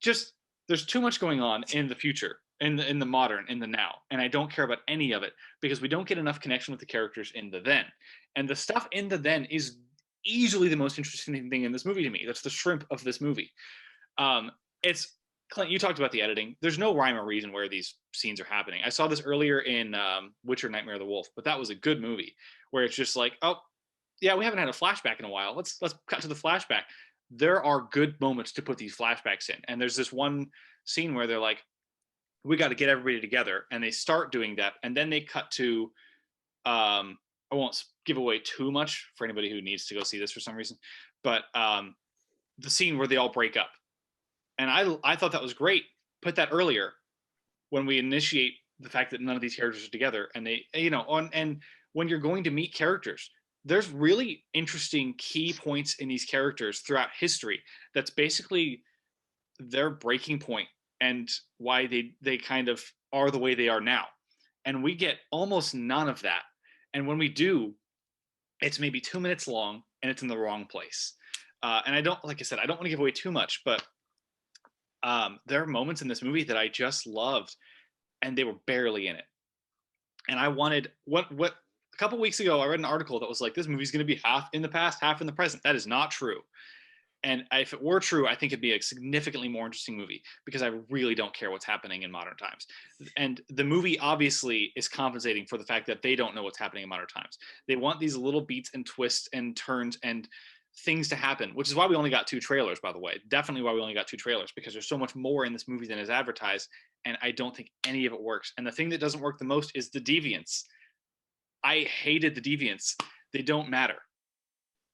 [SPEAKER 4] just. There's too much going on in the future, in the modern, in the now, and I don't care about any of it because we don't get enough connection with the characters in the then. And the stuff in the then is easily the most interesting thing in this movie to me. That's the shrimp of this movie. It's Clint. You talked about the editing. There's no rhyme or reason where these scenes are happening. I saw this earlier in Witcher: Nightmare of the Wolf, but that was a good movie where it's just like, oh, yeah, we haven't had a flashback in a while. Let's cut to the flashback. There are good moments to put these flashbacks in. And there's this one scene where they're like, we got to get everybody together. And they start doing that. And then they cut to, I won't give away too much for anybody who needs to go see this for some reason, but the scene where they all break up. And I thought that was great. Put that earlier when we initiate the fact that none of these characters are together. And they, and when you're going to meet characters, there's really interesting key points in these characters throughout history that's basically their breaking point and why they kind of are the way they are now. And we get almost none of that. And when we do, it's maybe 2 minutes long and it's in the wrong place. And I don't, like I said, I don't want to give away too much, but there are moments in this movie that I just loved and they were barely in it. And I wanted what a couple weeks ago, I read an article that was like, this movie's going to be half in the past, half in the present. That is not true. And if it were true, I think it'd be a significantly more interesting movie because I really don't care what's happening in modern times. And the movie obviously is compensating for the fact that they don't know what's happening in modern times. They want these little beats and twists and turns and things to happen, which is why we only got 2 trailers, by the way. Definitely why we only got 2 trailers, because there's so much more in this movie than is advertised. And I don't think any of it works. And the thing that doesn't work the most is the deviants. I hated the deviants. They don't matter.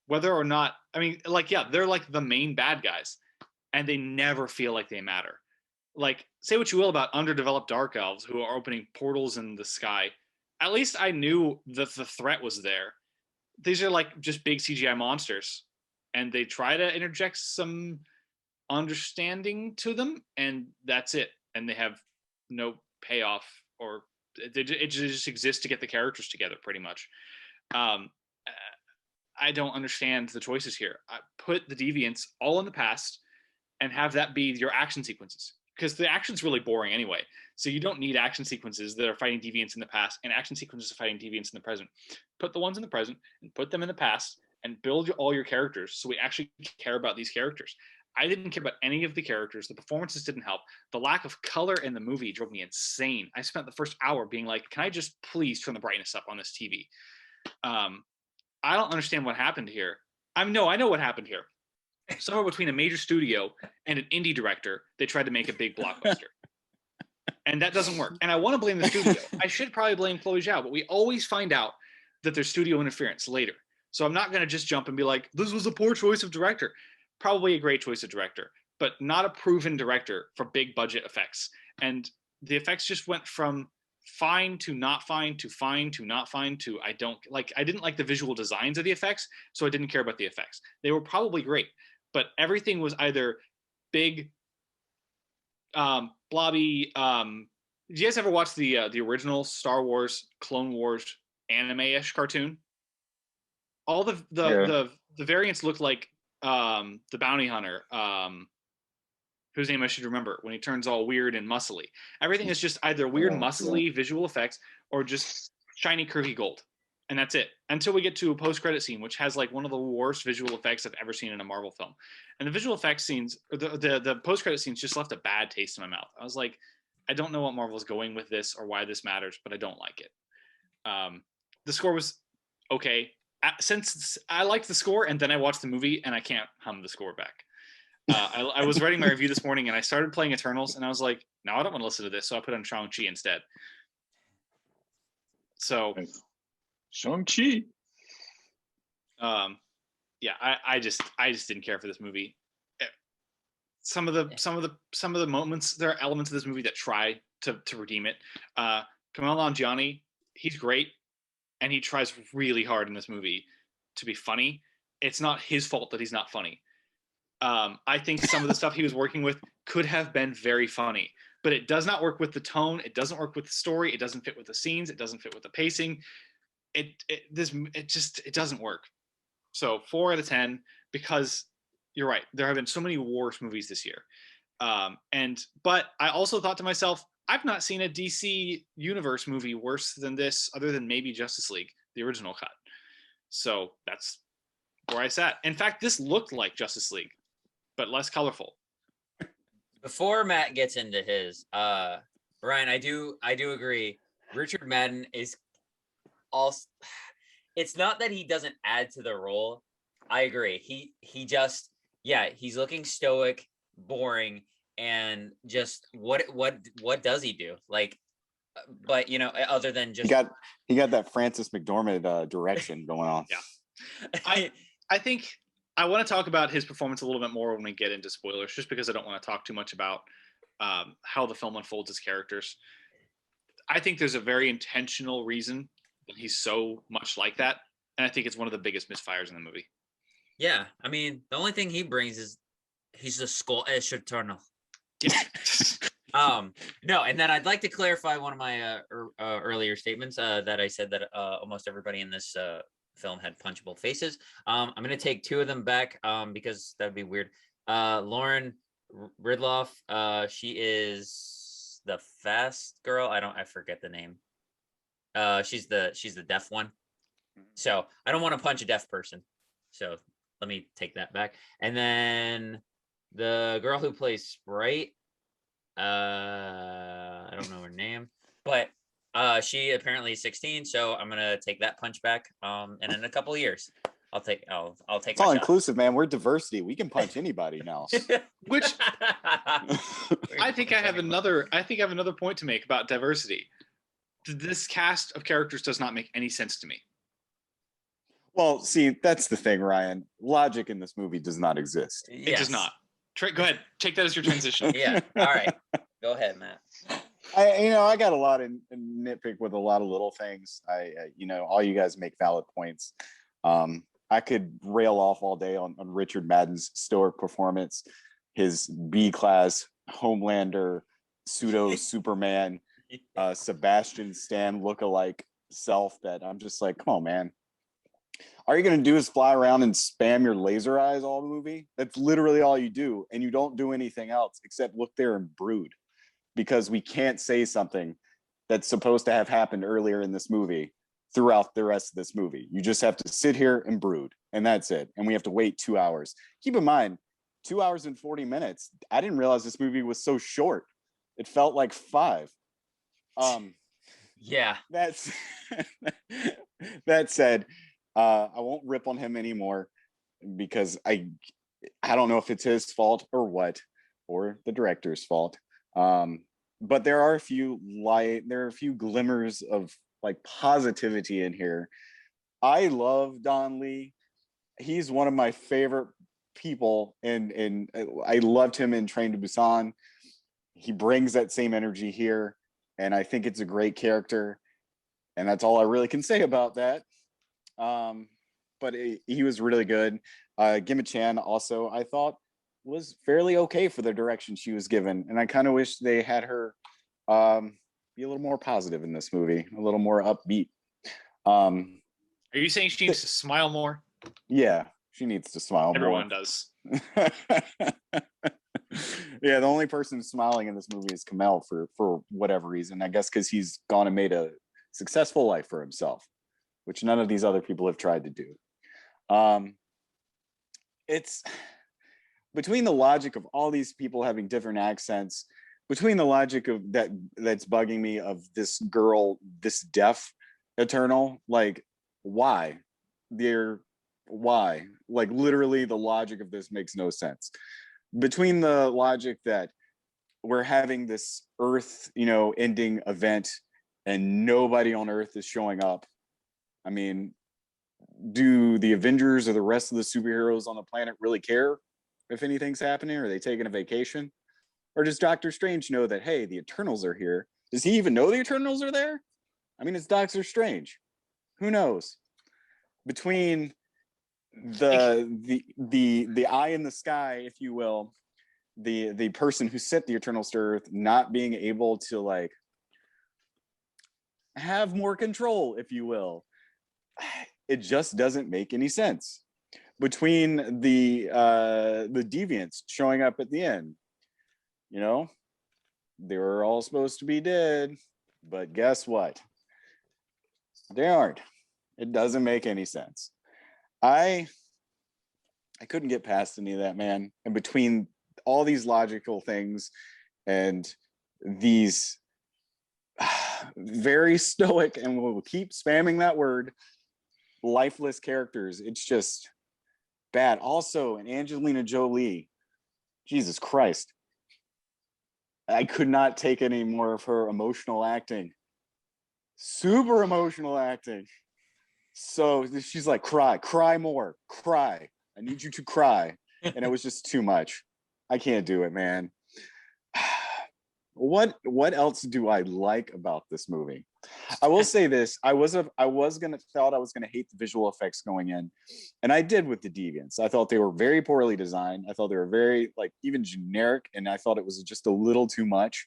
[SPEAKER 4] Whether or not, I mean, like, yeah, they're like the main bad guys, and they never feel like they matter. Like, say what you will about underdeveloped dark elves who are opening portals in the sky. At least I knew that the threat was there. These are like just big CGI monsters, and they try to interject some understanding to them, and that's it. And they have no payoff, or it just exists to get the characters together, pretty much. I don't understand the choices here. I put the deviants all in the past and have that be your action sequences, because the action's really boring anyway. So you don't need action sequences that are fighting deviants in the past and action sequences of fighting deviants in the present. Put the ones in the present and put them in the past and build all your characters so we actually care about these characters. I didn't care about any of the characters. The performances didn't help. The lack of color in the movie drove me insane. I spent the first hour being like, can I just please turn the brightness up on this TV? I don't understand what happened here. I know what happened here. Somewhere between a major studio and an indie director, they tried to make a big blockbuster. And that doesn't work. And I want to blame the studio. I should probably blame Chloé Zhao, but we always find out that there's studio interference later. So I'm not going to just jump and be like, this was a poor choice of director. Probably a great choice of director, but not a proven director for big budget effects. And the effects just went from fine to not fine to fine to not fine to I didn't like the visual designs of the effects, so I didn't care about the effects. They were probably great, but everything was either big, blobby. Did you guys ever watch the original Star Wars Clone Wars anime-ish cartoon? All the variants looked like the bounty hunter, whose name I should remember, when he turns all weird and muscly. Everything is just either weird, muscly visual effects or just shiny, curvy gold. And that's it. Until we get to a post-credit scene, which has like one of the worst visual effects I've ever seen in a Marvel film. And the visual effects scenes, or the post-credit scenes just left a bad taste in my mouth. I was like, I don't know what Marvel's going with this or why this matters, but I don't like it. The score was okay. Since I liked the score and then I watched the movie and I can't hum the score back. I was writing my review this morning and I started playing Eternals and I was like, no, I don't want to listen to this. So I put on Shang-Chi instead. So
[SPEAKER 1] Shang-Chi.
[SPEAKER 4] Yeah, I just didn't care for this movie. Some of the moments, there are elements of this movie that try to redeem it. Kumail Nanjiani, he's great. and he tries really hard in this movie to be funny. It's not his fault that he's not funny. I think some of the stuff he was working with could have been very funny, but it does not work with the tone. It doesn't work with the story. It doesn't fit with the scenes. It doesn't fit with the pacing. It doesn't work. So 4 out of 10, because you're right. There have been so many worse movies this year. But I also thought to myself, I've not seen a DC Universe movie worse than this, other than maybe Justice League, the original cut. So that's where I sat. In fact, this looked like Justice League, but less colorful.
[SPEAKER 2] Before Matt gets into his, Ryan, I do agree. Richard Madden is also. It's not that he doesn't add to the role. I agree. He just, yeah, he's looking stoic, boring, and just what does he do? Like, but you know, other than just
[SPEAKER 3] he got that Francis McDormand direction going on.
[SPEAKER 4] Yeah, I think I want to talk about his performance a little bit more when we get into spoilers, just because I don't want to talk too much about how the film unfolds his characters. I think there's a very intentional reason that he's so much like that, and I think it's one of the biggest misfires in the movie.
[SPEAKER 2] Yeah, I mean, the only thing he brings is he's the Scottish Eternal. No, and then I'd like to clarify one of my earlier statements that I said that almost everybody in this film had punchable faces. I'm gonna take 2 of them back because that'd be weird. Lauren Ridloff, she is the fast girl. I forget the name. She's the deaf one. So I don't want to punch a deaf person. So let me take that back. And then the girl who plays Sprite, I don't know her name, but she apparently is 16. So I'm gonna take that punch back. And in a couple of years, I'll take.
[SPEAKER 3] It's all inclusive, man. We're diversity. We can punch anybody now.
[SPEAKER 4] Which I think I have another point to make about diversity. This cast of characters does not make any sense to me.
[SPEAKER 3] Well, see, that's the thing, Ryan. Logic in this movie does not exist.
[SPEAKER 4] It does not. Go ahead. Take that as your transition.
[SPEAKER 2] Yeah. All right. Go ahead, Matt.
[SPEAKER 3] I got a lot of nitpick with a lot of little things. All you guys make valid points. I could rail off all day on Richard Madden's stoic performance, his B-class Homelander, pseudo Superman, Sebastian Stan lookalike self that I'm just like, come on, man. All you're going to do is fly around and spam your laser eyes all the movie? That's literally all you do. And you don't do anything else except look there and brood, because we can't say something that's supposed to have happened earlier in this movie throughout the rest of this movie. You just have to sit here and brood, and that's it. And we have to wait 2 hours. Keep in mind, 2 hours and 40 minutes. I didn't realize this movie was so short. It felt like 5.
[SPEAKER 2] Yeah.
[SPEAKER 3] That said, I won't rip on him anymore because I don't know if it's his fault or what, or the director's fault. But there are a few glimmers of like positivity in here. I love Don Lee. He's one of my favorite people, and I loved him in Train to Busan. He brings that same energy here, and I think it's a great character, and that's all I really can say about that. But he was really good. Gemma Chan also, I thought, was fairly okay for the direction she was given, and I kind of wish they had her be a little more positive in this movie, a little more upbeat.
[SPEAKER 4] Are you saying she needs to smile more?
[SPEAKER 3] Yeah, she needs to smile
[SPEAKER 4] Everyone
[SPEAKER 3] more.
[SPEAKER 4] does.
[SPEAKER 3] Yeah, the only person smiling in this movie is Kamel for whatever reason. I guess because he's gone and made a successful life for himself, which none of these other people have tried to do. It's between the logic of all these people having different accents, between the logic of that's bugging me of this girl, this deaf Eternal, like why? Why? Like literally the logic of this makes no sense. Between the logic that we're having this Earth, ending event and nobody on Earth is showing up. I mean, do the Avengers or the rest of the superheroes on the planet really care if anything's happening? Are they taking a vacation? Or does Doctor Strange know that, hey, the Eternals are here? Does he even know the Eternals are there? I mean, it's Doctor Strange. Who knows? Between the eye in the sky, if you will, the person who sent the Eternals to Earth not being able to like have more control, if you will, it just doesn't make any sense. Between the deviants showing up at the end, you know, they were all supposed to be dead, but guess what? They aren't. It doesn't make any sense. I couldn't get past any of that, man. And between all these logical things and these very stoic, and we'll keep spamming that word, lifeless characters, it's just bad. Also, and Angelina Jolie, Jesus Christ, I could not take any more of her emotional acting. Super emotional acting. So she's like, cry more, cry. I need you to cry. And it was just too much. I can't do it, man. What else do I like about this movie? I will say this. I was gonna hate the visual effects going in, and I did with the Deviants. I thought they were very poorly designed. I thought they were very like even generic, and I thought it was just a little too much.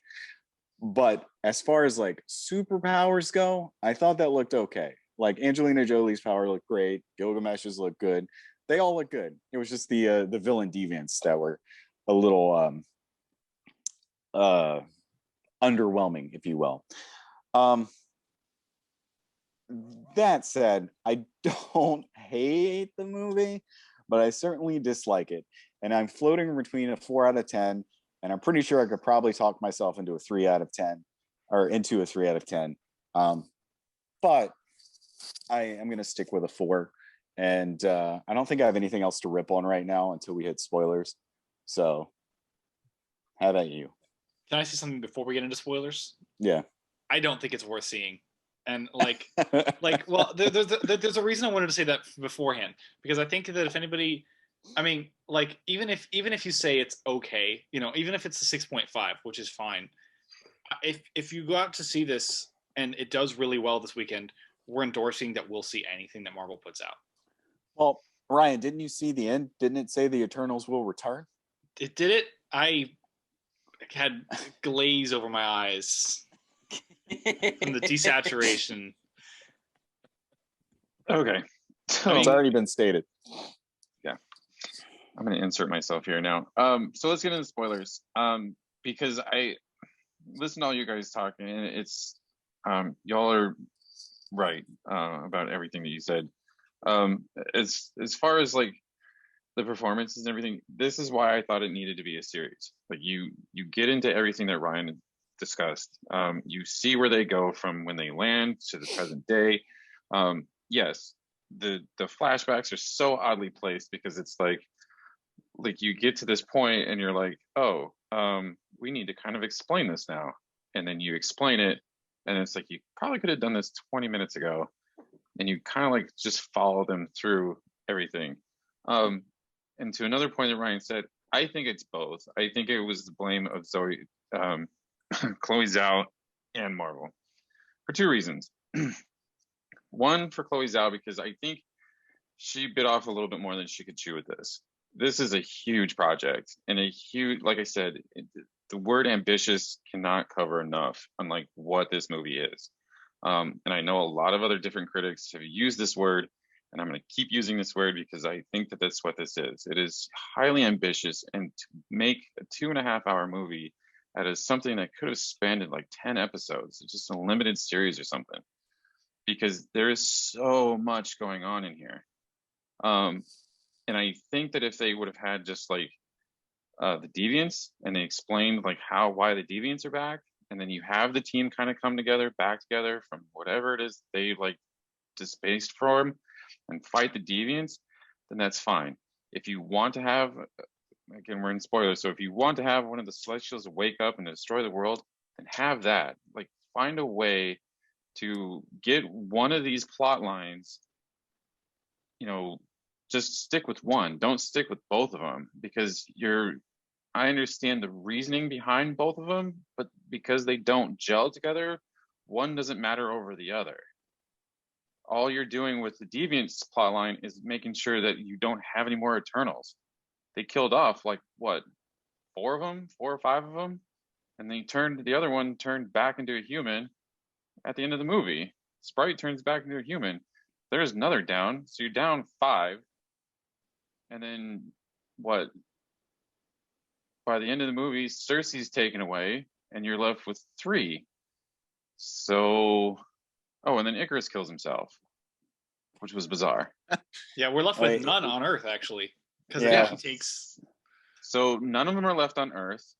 [SPEAKER 3] But as far as like superpowers go, I thought that looked okay. Like Angelina Jolie's power looked great. Gilgamesh's looked good. They all look good. It was just the villain deviants that were a little underwhelming, if you will. That said, I don't hate the movie, but I certainly dislike it. And I'm floating between a 4 out of 10, and I'm pretty sure I could probably talk myself into a 3 out of 10, or into a 3 out of 10. But I am going to stick with a 4. And I don't think I have anything else to rip on right now until we hit spoilers. So, how about you?
[SPEAKER 4] Can I say something before we get into spoilers?
[SPEAKER 3] Yeah.
[SPEAKER 4] I don't think it's worth seeing. And like, well, there's a reason I wanted to say that beforehand, because I think that if anybody, I mean, like, even if you say it's okay, you know, even if it's a 6.5, which is fine, if you go out to see this and it does really well this weekend, we're endorsing that we'll see anything that Marvel puts out.
[SPEAKER 3] Well, Ryan, didn't you see the end? Didn't it say the Eternals will return?
[SPEAKER 4] It did it. I had glaze over my eyes from the desaturation.
[SPEAKER 1] Okay. So
[SPEAKER 3] It's already been stated.
[SPEAKER 1] Yeah. I'm going to insert myself here now. So let's get into spoilers. Because I listen to all you guys talking, and it's y'all are right about everything that you said. As far as like the performances and everything, this is why I thought it needed to be a series. Like you get into everything that Ryan discussed. You see where they go from when they land to the present day. Yes, the flashbacks are so oddly placed because it's like you get to this point and you're like, oh, we need to kind of explain this now, and then you explain it, and it's like you probably could have done this 20 minutes ago, and you kind of like just follow them through everything. And to another point that Ryan said, I think it's both. I think it was the blame of Chloé Zhao and Marvel for 2 reasons. One, for Chloé Zhao, because I think she bit off a little bit more than she could chew with this. This is a huge project, and a huge, like I said, the word ambitious cannot cover enough on like what this movie is. And I know a lot of other different critics have used this word, and I'm going to keep using this word because I think that that's what this is. It is highly ambitious, and to make a 2.5-hour movie out of something that could have spanned like 10 episodes, just a limited series or something, because there is so much going on in here. And I think that if they would have had just like the deviants, and they explained like why the deviants are back, and then you have the team kind of come back together from whatever it is they like displaced from and fight the deviants, then that's fine. If you want to have, again, we're in spoilers, so if you want to have one of the Celestials wake up and destroy the world, then have that. Like, find a way to get one of these plot lines, you know, just stick with one. Don't stick with both of them, because I understand the reasoning behind both of them, but because they don't gel together, one doesn't matter over the other. all you're doing with the Deviants plotline is making sure that you don't have any more Eternals. They killed off like what, 4 or 5 of them, and then the other one turned back into a human at the end of the movie. Sprite turns back into a human. There's another down, so you're down 5, and then what? By the end of the movie, Cersei's taken away, and you're left with 3. So, and then Icarus kills himself, which was bizarre.
[SPEAKER 4] Yeah, we're left with none on Earth actually, because it
[SPEAKER 3] Yeah.
[SPEAKER 4] actually takes.
[SPEAKER 1] So none of them are left on Earth,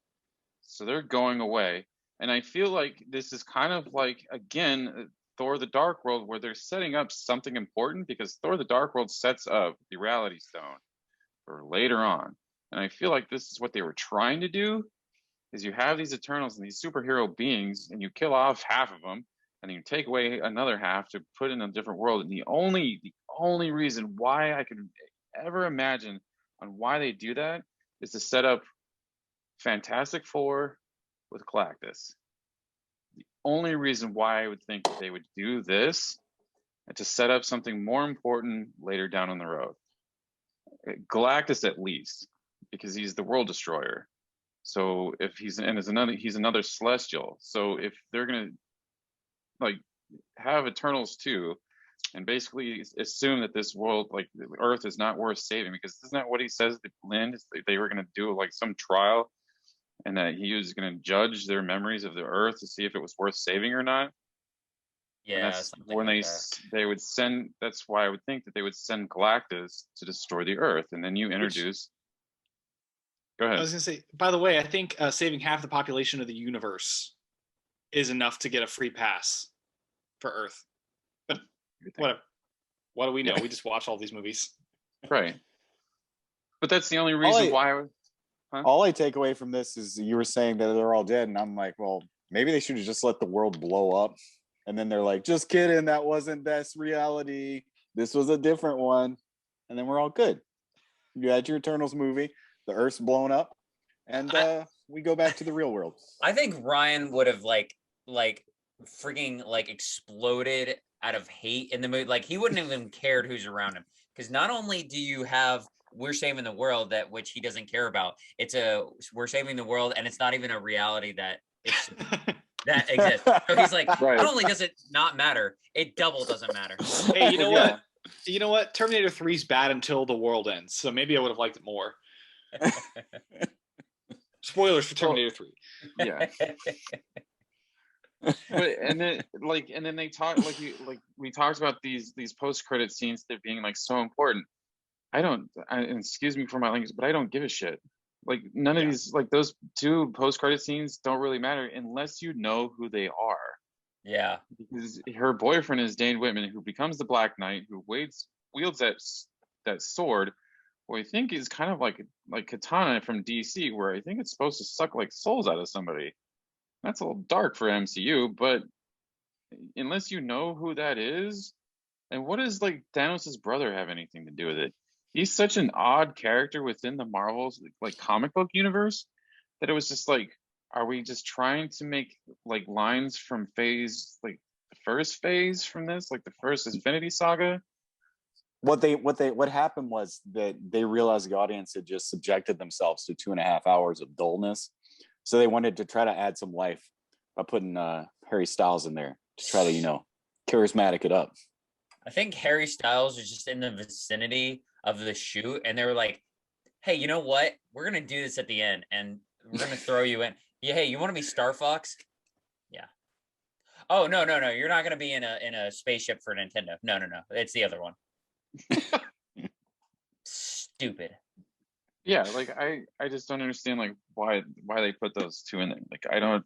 [SPEAKER 1] so they're going away. And I feel like this is kind of like, again, Thor: The Dark World, where they're setting up something important, because Thor: The Dark World sets up the Reality Stone for later on. And I feel like this is what they were trying to do, is you have these Eternals and these superhero beings, and you kill off half of them, and then you take away another half to put in a different world. And the only reason why I could ever imagine on why they do that is to set up Fantastic Four with Galactus. The only reason why I would think that they would do this is to set up something more important later down on the road. Galactus, at least, because he's the world destroyer. So if he's another celestial. So if they're gonna like have Eternals too, and basically assume that this world, like Earth, is not worth saving, because isn't that what he says to Lynn? They were gonna do like some trial, and that he was gonna judge their memories of the Earth to see if it was worth saving or not.
[SPEAKER 2] Yeah,
[SPEAKER 1] And that's when
[SPEAKER 2] like that.
[SPEAKER 1] they would send. That's why I would think that they would send Galactus to destroy the Earth, and then you introduce. Go ahead.
[SPEAKER 4] I was gonna say, by the way, I think saving half the population of the universe is enough to get a free pass for Earth. But whatever. What do we know?
[SPEAKER 1] Yeah.
[SPEAKER 4] We just watch all these movies.
[SPEAKER 1] Right. But that's the only reason why I would. Huh?
[SPEAKER 3] All I take away from this is you were saying that they're all dead, and I'm like, well, maybe they should have just let the world blow up. And then they're like, just kidding, that wasn't this reality. This was a different one. And then we're all good. You had your Eternals movie, the Earth's blown up, and we go back to the real world.
[SPEAKER 2] I think Ryan would have like freaking like exploded out of hate in the movie. Like he wouldn't have even cared who's around him, because not only do you have we're saving the world, that which he doesn't care about, we're saving the world, and it's not even a reality that it's that exists. So he's like,
[SPEAKER 1] Right.
[SPEAKER 2] Not only does it not matter, it double doesn't matter.
[SPEAKER 4] Hey, you know what? You know what? Terminator 3's bad until the world ends. So maybe I would have liked it more. Spoilers for Terminator 3.
[SPEAKER 1] Yeah. But and then they talk like we talked about these post-credit scenes that being like so important. And excuse me for my language, but I don't give a shit. Like none of these, like those 2 post-credit scenes don't really matter unless you know who they are.
[SPEAKER 2] Yeah.
[SPEAKER 1] Because her boyfriend is Dane Whitman, who becomes the Black Knight, who wields that sword, who I think is kind of like Katana from DC, where I think it's supposed to suck like souls out of somebody. That's a little dark for MCU, but unless you know who that is, and what does like Thanos' brother have anything to do with it? He's such an odd character within the Marvel's like comic book universe that it was just like, are we just trying to make like lines from phase, like the first phase from this, like the first Infinity Saga?
[SPEAKER 3] What happened was that they realized the audience had just subjected themselves to 2.5 hours of dullness, so they wanted to try to add some life by putting Harry Styles in there to try to charismatic it up.
[SPEAKER 2] I think Harry Styles was just in the vicinity of the shoot, and they were like, hey, you know what? We're going to do this at the end, and we're going to throw you in. Yeah, hey, you want to be Star Fox? Yeah. Oh, no. You're not going to be in a spaceship for Nintendo. No. It's the other one. Stupid.
[SPEAKER 1] Yeah, like I just don't understand like why they put those 2 in there. Like I don't,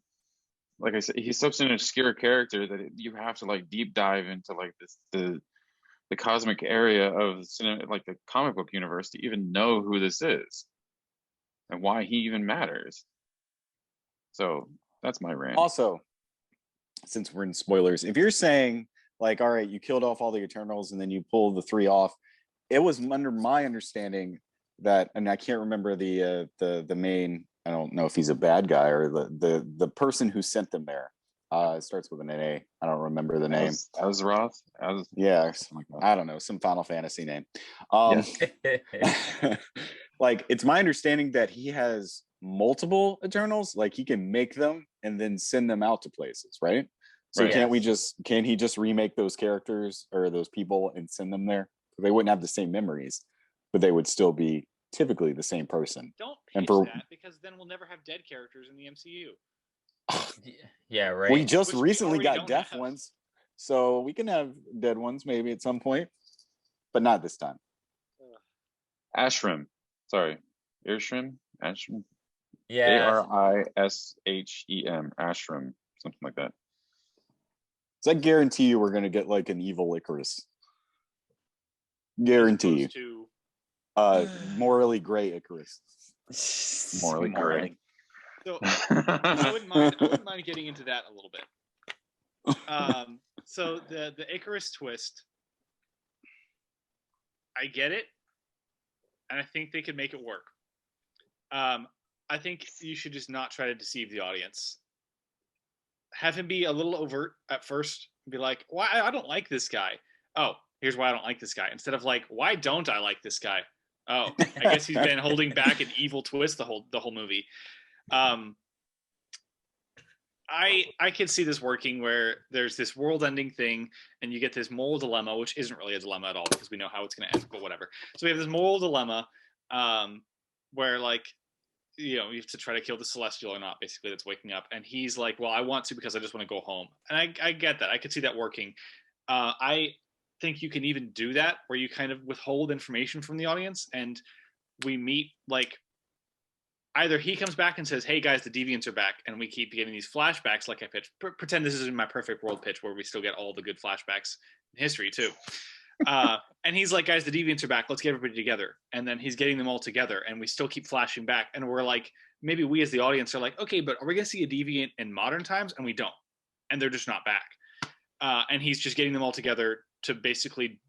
[SPEAKER 1] like I said, he's such an obscure character that you have to like deep dive into like the cosmic area of the cinema, like the comic book universe, to even know who this is and why he even matters. So that's my rant.
[SPEAKER 3] Also, since we're in spoilers, if you're saying like, all right, you killed off all the Eternals and then you pulled the 3 off, it was under my understanding that, and I can't remember the main, I don't know if he's a bad guy or the person who sent them there. It starts with an A. I don't remember the name.
[SPEAKER 1] Azeroth.
[SPEAKER 3] Yeah,
[SPEAKER 1] something like that.
[SPEAKER 3] I don't know, some Final Fantasy name. Like, it's my understanding that he has multiple Eternals. Like, he can make them and then send them out to places, right? So
[SPEAKER 1] Right.
[SPEAKER 3] can't he just remake those characters or those people and send them there? They wouldn't have the same memories, but they would still be typically the same person.
[SPEAKER 4] Don't
[SPEAKER 3] And
[SPEAKER 4] pitch
[SPEAKER 3] for-
[SPEAKER 4] that, because then we'll never have dead characters in the MCU.
[SPEAKER 2] Yeah, right.
[SPEAKER 3] We just
[SPEAKER 4] Which we
[SPEAKER 3] recently
[SPEAKER 4] already
[SPEAKER 3] got
[SPEAKER 4] don't
[SPEAKER 3] deaf
[SPEAKER 4] have.
[SPEAKER 3] ones, so we can have dead ones maybe at some point, but not this time.
[SPEAKER 1] Ashram. Sorry. Irshrim? Ashram?
[SPEAKER 2] Yeah.
[SPEAKER 1] Arishem. Ashram. Something like that.
[SPEAKER 3] So I guarantee you we're gonna get like an evil Icarus.
[SPEAKER 4] As
[SPEAKER 3] Guarantee you.
[SPEAKER 4] opposed to
[SPEAKER 3] Morally gray Icarus.
[SPEAKER 1] Morally gray.
[SPEAKER 4] So I wouldn't mind getting into that a little bit. So the Icarus twist, I get it, and I think they could make it work. I think you should just not try to deceive the audience. Have him be a little overt at first. Be like, "Why I don't like this guy." Oh, here's why I don't like this guy. Instead of like, "Why don't I like this guy?" Oh, I guess he's been holding back an evil twist the whole movie. I can see this working where there's this world-ending thing, and you get this moral dilemma, which isn't really a dilemma at all because we know how it's going to end, but whatever. So we have this moral dilemma, where like, you know, you have to try to kill the Celestial or not, basically, that's waking up, and he's like, "Well, I want to because I just want to go home," and I get that. I could see that working. I think you can even do that where you kind of withhold information from the audience, and we meet like. Either he comes back and says, "Hey guys, the deviants are back," and we keep getting these flashbacks like I pitched. Pretend this is in my perfect world pitch where we still get all the good flashbacks in history too. And he's like, "Guys, the deviants are back. Let's get everybody together." And then he's getting them all together, and we still keep flashing back. And we're like, maybe we as the audience are like, "Okay, but are we going to see a deviant in modern times?" And we don't. And they're just not back. And he's just getting them all together to basically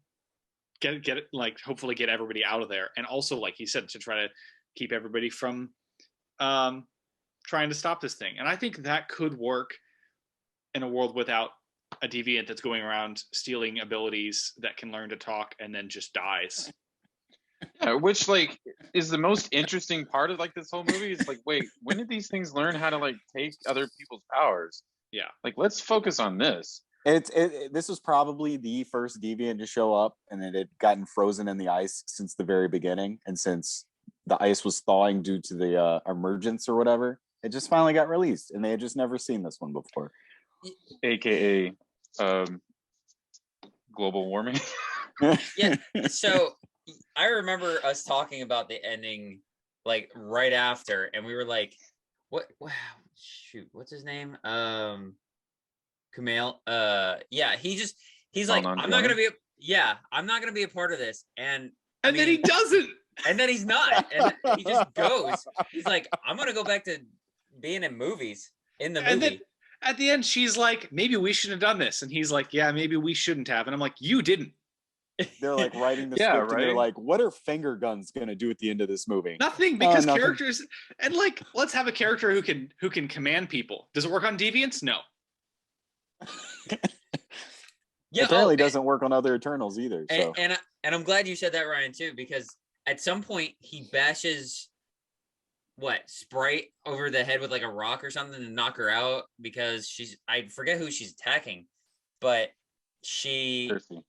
[SPEAKER 4] get it, like, hopefully get everybody out of there. And also, like he said, to try to keep everybody from trying to stop this thing. And I think that could work in a world without a deviant that's going around stealing abilities that can learn to talk and then just dies.
[SPEAKER 1] Which like is the most interesting part of like this whole movie. It's like, wait, when did these things learn how to like take other people's powers?
[SPEAKER 4] Yeah.
[SPEAKER 1] Like, let's focus on this.
[SPEAKER 3] This was probably the first deviant to show up, and it had gotten frozen in the ice since the very beginning, and since the ice was thawing due to the emergence or whatever, it just finally got released, and they had just never seen this one before.
[SPEAKER 1] AKA global warming.
[SPEAKER 2] Yeah. So I remember us talking about the ending like right after, and we were like, "What? Wow, shoot, what's his name? Kumail. Yeah, he's like, I'm not gonna be a part of this, and
[SPEAKER 4] then he doesn't.
[SPEAKER 2] And then he's not, and he just goes. He's like, I'm gonna go back to being in movies. In the movie.
[SPEAKER 4] And then at the end, she's like, "Maybe we shouldn't have done this," and he's like, "Yeah, maybe we shouldn't have." And I'm like, "You didn't."
[SPEAKER 3] They're like writing the
[SPEAKER 1] Yeah,
[SPEAKER 3] script, and they're
[SPEAKER 1] right?
[SPEAKER 3] like, "What are finger guns gonna do at the end of this movie?"
[SPEAKER 4] Nothing, because
[SPEAKER 3] nothing.
[SPEAKER 4] characters, and like, let's have a character who can command people. Does it work on deviants? No.
[SPEAKER 2] Yeah,
[SPEAKER 3] apparently doesn't work on other Eternals either. So
[SPEAKER 2] and I'm glad you said that, Ryan, too, because at some point he bashes Sprite over the head with like a rock or something to knock her out because I forget who she's attacking, but she
[SPEAKER 1] Thirsty.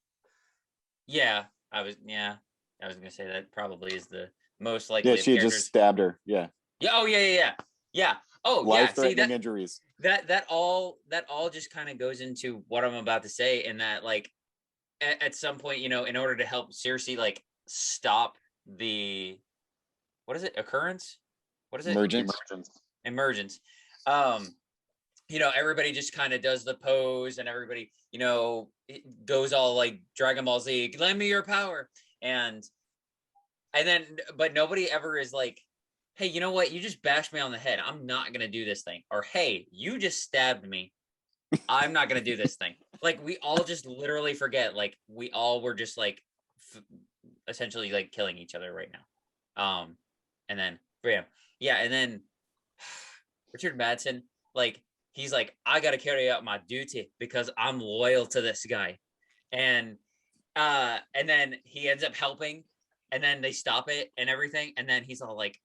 [SPEAKER 2] I was gonna say that probably is the most likely.
[SPEAKER 3] yeah, she had just stabbed her. Yeah.
[SPEAKER 2] Yeah. Oh yeah. Oh
[SPEAKER 3] Life-threatening injuries.
[SPEAKER 2] That all just kind of goes into what I'm about to say, in that like at some point, you know, in order to help Cersei like stop the occurrence? What is it? Emergence. You know, everybody just kind of does the pose, and everybody, you know, it goes all like Dragon Ball Z, lend me your power. And then, but nobody ever is like, hey, you know what? You just bashed me on the head. I'm not going to do this thing. Or, hey, you just stabbed me. I'm not going to do this thing. Like, we all just literally forget. Like, we all were just like, essentially like killing each other right now. And then, bam. Yeah. And then Richard Madsen, like, he's like, I got to carry out my duty because I'm loyal to this guy. And then he ends up helping, and then they stop it and everything. And then he's all like,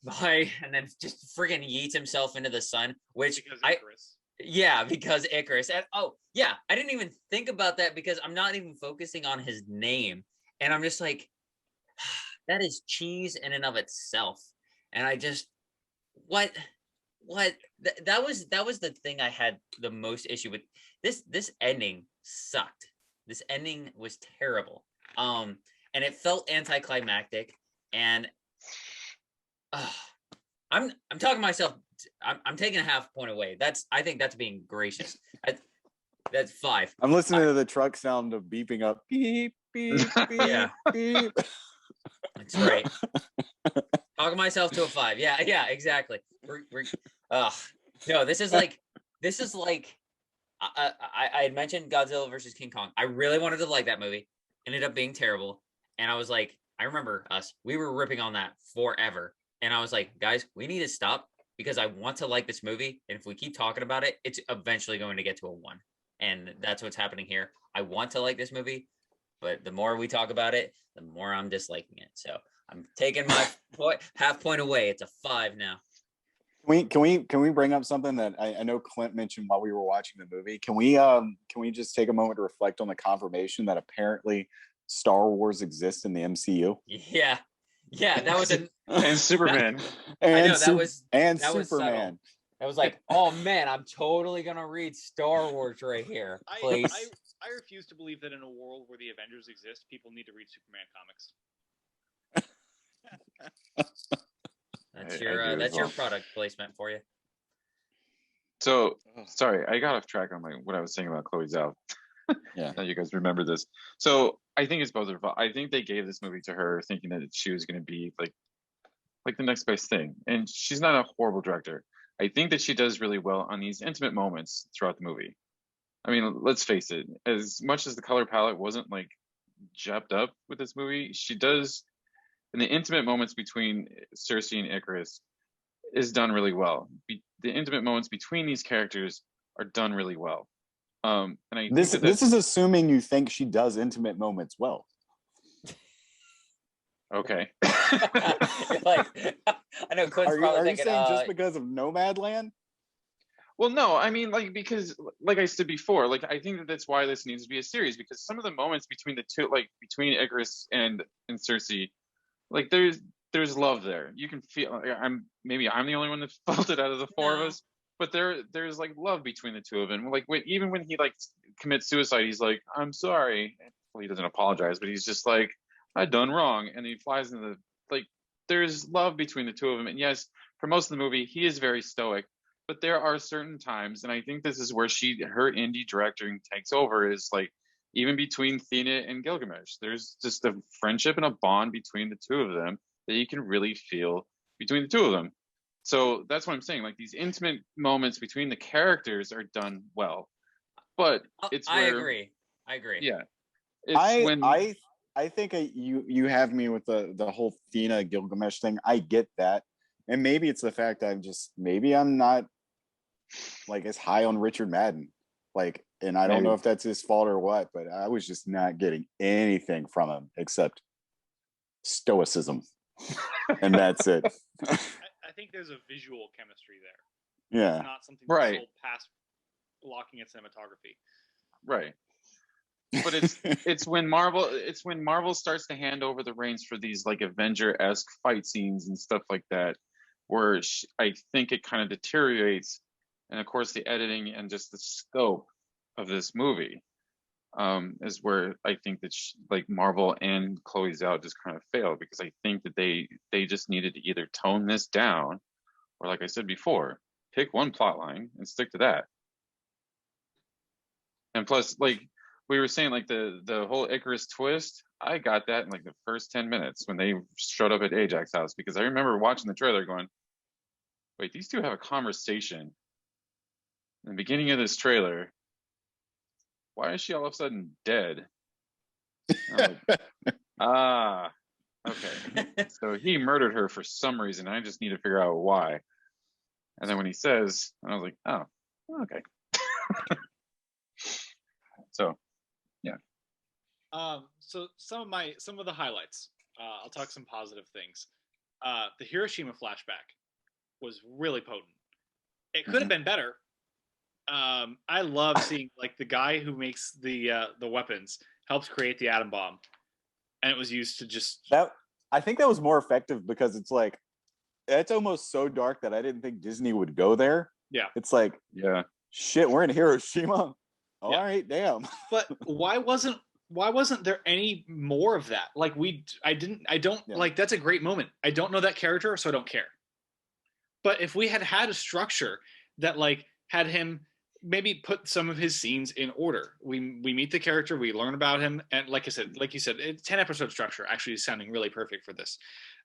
[SPEAKER 2] bye. And then just friggin' yeets himself into the sun, which because Icarus. And I didn't even think about that because I'm not even focusing on his name. And I'm just like, that is cheese in and of itself. And I just, what that was the thing I had the most issue with. This ending sucked. This ending was terrible. And it felt anticlimactic. And I'm talking myself. I'm taking a half point away. I think that's being gracious. That's 5.
[SPEAKER 3] I'm listening to the truck sound of beeping up. Beep, beep, beep,
[SPEAKER 2] Yeah.
[SPEAKER 3] beep.
[SPEAKER 2] That's right. Talking myself to a 5. Yeah, exactly. No, this is like I had mentioned Godzilla versus King Kong. I really wanted to like that movie. Ended up being terrible. And I was like, I remember we were ripping on that forever. And I was like, guys, we need to stop because I want to like this movie. And if we keep talking about it, it's eventually going to get to a 1. And that's what's happening here. I want to like this movie, but the more we talk about it, the more I'm disliking it. So I'm taking my half point away. It's a 5 now.
[SPEAKER 3] Can we bring up something that I know Clint mentioned while we were watching the movie? Can we just take a moment to reflect on the confirmation that apparently Star Wars exists in the MCU?
[SPEAKER 2] Yeah, that was
[SPEAKER 1] and Superman.
[SPEAKER 3] And
[SPEAKER 2] I know that was
[SPEAKER 3] Superman.
[SPEAKER 2] Subtle. I was like, oh man, I'm totally gonna read Star Wars right here. Please.
[SPEAKER 4] I refuse to believe that in a world where the Avengers exist, people need to read Superman comics.
[SPEAKER 2] That's your product placement for you.
[SPEAKER 1] So sorry, I got off track on what I was saying about Chloé Zhao.
[SPEAKER 3] Yeah.
[SPEAKER 1] Now you guys remember this. So I think it's both their fault. I think they gave this movie to her thinking that she was going to be like the next best thing, and she's not a horrible director. I think that she does really well on these intimate moments throughout the movie. I mean, let's face it. As much as the color palette wasn't like japped up with this movie, she does in the intimate moments between Cersei and Icarus is done really well. The intimate moments between these characters are done really well. And I
[SPEAKER 3] this
[SPEAKER 1] think
[SPEAKER 3] this is assuming you think she does intimate moments well.
[SPEAKER 1] Okay.
[SPEAKER 2] Like, I know Clint's
[SPEAKER 3] Are
[SPEAKER 2] probably
[SPEAKER 3] you
[SPEAKER 2] thinking,
[SPEAKER 3] saying just because of Nomadland?
[SPEAKER 1] Well, no, I mean, like, because, like I said before, like, I think that's why this needs to be a series, because some of the moments between the two, like, between Icarus and Cersei, like, there's love there. You can feel, I'm the only one that felt it out of the four of us, but there's, like, love between the two of them. Like, even when he, like, commits suicide, he's like, I'm sorry. Well, he doesn't apologize, but he's just like, I done wrong. And he flies into the, like, there's love between the two of them. And yes, for most of the movie, he is very stoic. But there are certain times, and I think this is where her indie directing takes over, is like even between Thena and Gilgamesh, there's just a friendship and a bond between the two of them that you can really feel between the two of them. So that's what I'm saying. Like these intimate moments between the characters are done well, but it's
[SPEAKER 2] I agree.
[SPEAKER 1] Yeah,
[SPEAKER 3] I think you have me with the whole Thena Gilgamesh thing. I get that, and maybe it's the fact I'm not like as high on Richard Madden, like, and I don't know if that's his fault or what, but I was just not getting anything from him except stoicism, and that's it.
[SPEAKER 4] I think there's a visual chemistry there.
[SPEAKER 3] Yeah,
[SPEAKER 4] It's not something
[SPEAKER 1] right
[SPEAKER 4] past blocking at cinematography.
[SPEAKER 1] Right. But it's when Marvel starts to hand over the reins for these like Avenger-esque fight scenes and stuff like that, where I think it kind of deteriorates. And of course, the editing and just the scope of this movie is where I think that like Marvel and Chloé Zhao just kind of failed, because I think that they just needed to either tone this down, or like I said before, pick one plot line and stick to that. And plus, like we were saying, like the whole Icarus twist, I got that in like the first 10 minutes when they showed up at Ajax's house, because I remember watching the trailer going, wait, these two have a conversation in the beginning of this trailer. Why is she all of a sudden dead? Like, okay. So he murdered her for some reason. I just need to figure out why. And then when he says, and I was like, oh, okay. So, yeah.
[SPEAKER 4] So some of the highlights. I'll talk some positive things. The Hiroshima flashback was really potent. It could have been better. I love seeing like the guy who makes the weapons helps create the atom bomb, and it was used to just
[SPEAKER 3] That I think that was more effective because it's like it's almost so dark that I didn't think Disney would go there.
[SPEAKER 4] Yeah.
[SPEAKER 3] It's like,
[SPEAKER 1] Yeah.
[SPEAKER 3] shit, we're in Hiroshima.
[SPEAKER 4] Yeah.
[SPEAKER 3] All right, damn.
[SPEAKER 4] But why wasn't there any more of that? Like I don't
[SPEAKER 3] Yeah.
[SPEAKER 4] like that's a great moment. I don't know that character, so I don't care. But if we had a structure that like had him maybe put some of his scenes in order, we meet the character, we learn about him, and like you said, it's 10 episode structure actually is sounding really perfect for this,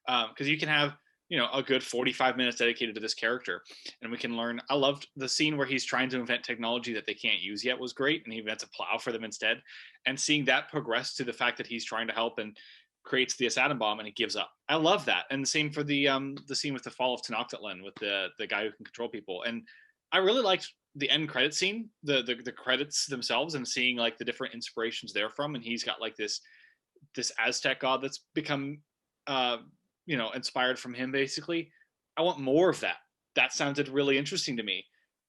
[SPEAKER 4] because you can have a good 45 minutes dedicated to this character, and we can learn. I loved the scene where he's trying to invent technology that they can't use yet was great, and he invents a plow for them instead, and seeing that progress to the fact that he's trying to help and creates this atom bomb and he gives up. I love that. And the same for the scene with the fall of Tenochtitlan with the guy who can control people. And I really liked the end credit scene, the credits themselves, and seeing like the different inspirations they're from. And he's got like this Aztec god that's become inspired from him basically. I want more of that. That sounded really interesting to me.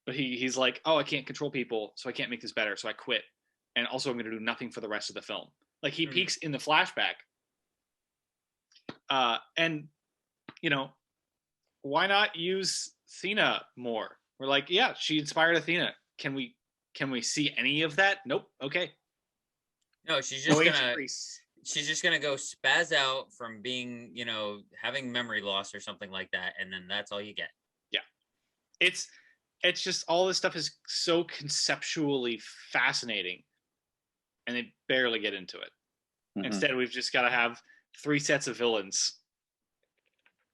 [SPEAKER 4] But he's like, oh, I can't control people, so I can't make this better, so I quit. And also I'm going to do nothing for the rest of the film. Like he peaks in the flashback. And why not use Athena more? We're like, yeah, she inspired Athena. Can we see any of that? Nope. Okay.
[SPEAKER 2] No, she's just gonna go spaz out from being, having memory loss or something like that, and then that's all you get.
[SPEAKER 4] Yeah. It's just all this stuff is so conceptually fascinating, and they barely get into it. Mm-hmm. Instead, we've just got to have 3 sets of villains.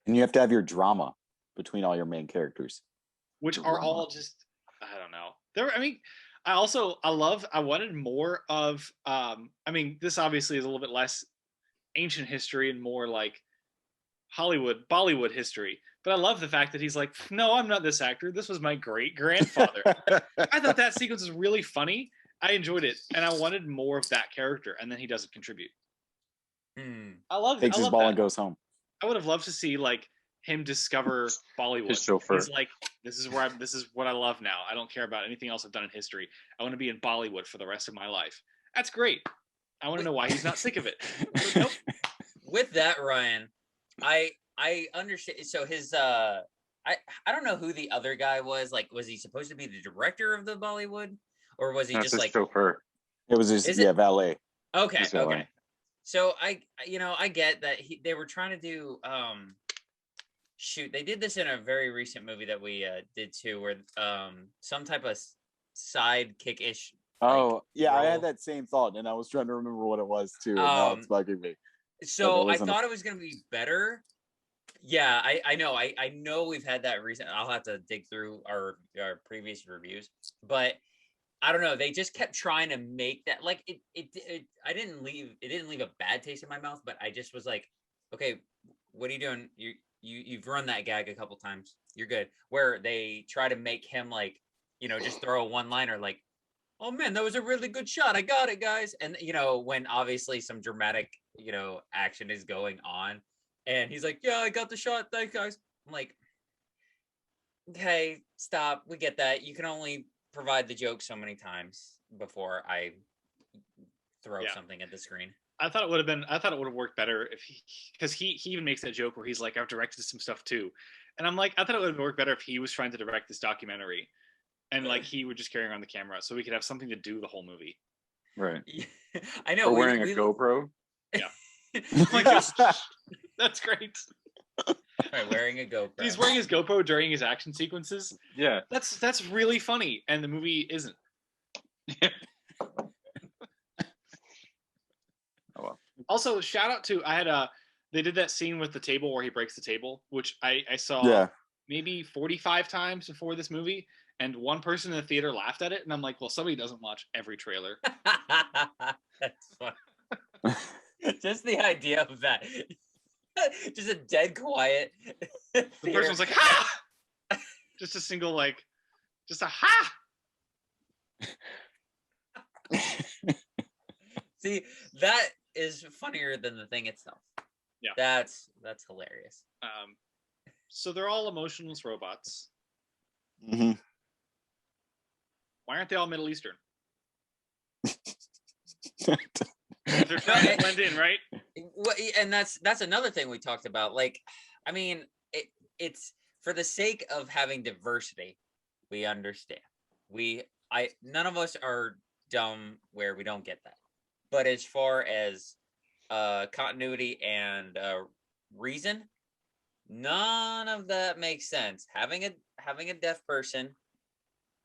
[SPEAKER 3] And you have to have your drama between all your main characters.
[SPEAKER 4] Which are all just, I don't know. I wanted more of, this obviously is a little bit less ancient history and more like Bollywood history. But I love the fact that he's like, no, I'm not this actor. This was my great-grandfather. I thought that sequence was really funny. I enjoyed it. And I wanted more of that character. And then he doesn't contribute. I love
[SPEAKER 3] takes his ball and goes home.
[SPEAKER 4] I would have loved to see like him discover Bollywood.
[SPEAKER 1] His chauffeur.
[SPEAKER 4] He's like, this is what I love now. I don't care about anything else I've done in history. I want to be in Bollywood for the rest of my life. That's great. I want to know why he's not sick of it. But nope.
[SPEAKER 2] With that, Ryan, I understand. So his I don't know who the other guy was. Like, was he supposed to be the director of the Bollywood, or was he just like
[SPEAKER 1] chauffeur?
[SPEAKER 3] It was just valet.
[SPEAKER 2] Okay.
[SPEAKER 3] Valet.
[SPEAKER 2] Okay. So I get that they were trying to do they did this in a very recent movie that we did too, where some type of sidekick-ish.
[SPEAKER 3] Oh yeah,
[SPEAKER 2] role.
[SPEAKER 3] I had that same thought, and I was trying to remember what it was too. And now it's bugging me.
[SPEAKER 2] So I thought it was going to be better. Yeah, I know. I know we've had that recent. I'll have to dig through our previous reviews, but I don't know. They just kept trying to make that like it. I didn't leave. It didn't leave a bad taste in my mouth, but I just was like, okay, what are you doing? You've run that gag a couple times. You're good. Where they try to make him like, just throw a one-liner like, oh man, that was a really good shot. I got it, guys. And when obviously some dramatic, action is going on, and he's like, yeah, I got the shot. Thanks, guys. I'm like, okay, stop. We get that. You can only provide the joke so many times before I throw something at the screen.
[SPEAKER 4] I thought it would have worked better if because he even makes that joke where he's like, I've directed some stuff too. And I'm like, I thought it would have worked better if he was trying to direct this documentary and like he would just carrying around the camera so we could have something to do the whole movie.
[SPEAKER 1] Right.
[SPEAKER 2] I know.
[SPEAKER 1] Or wearing a GoPro.
[SPEAKER 4] Yeah. Oh my gosh. That's great.
[SPEAKER 2] Right, wearing a GoPro.
[SPEAKER 4] He's wearing his GoPro during his action sequences.
[SPEAKER 1] Yeah.
[SPEAKER 4] That's really funny, and the movie isn't.
[SPEAKER 1] Oh well.
[SPEAKER 4] Also, shout out to they did that scene with the table where he breaks the table, which I saw maybe 45 times before this movie, and one person in the theater laughed at it, and I'm like, well, somebody doesn't watch every trailer.
[SPEAKER 2] That's funny. Just the idea of that. Just a dead quiet.
[SPEAKER 4] The person was like, ha! Just a single like, just a ha.
[SPEAKER 2] See, that is funnier than the thing itself.
[SPEAKER 4] Yeah.
[SPEAKER 2] That's hilarious.
[SPEAKER 4] So they're all emotionless robots.
[SPEAKER 3] Mm-hmm.
[SPEAKER 4] Why aren't they all Middle Eastern? They're trying to blend in, right?
[SPEAKER 2] And that's another thing we talked about. Like, I mean, it's for the sake of having diversity. We understand. None of us are dumb where we don't get that. But as far as continuity and reason, none of that makes sense. Having a deaf person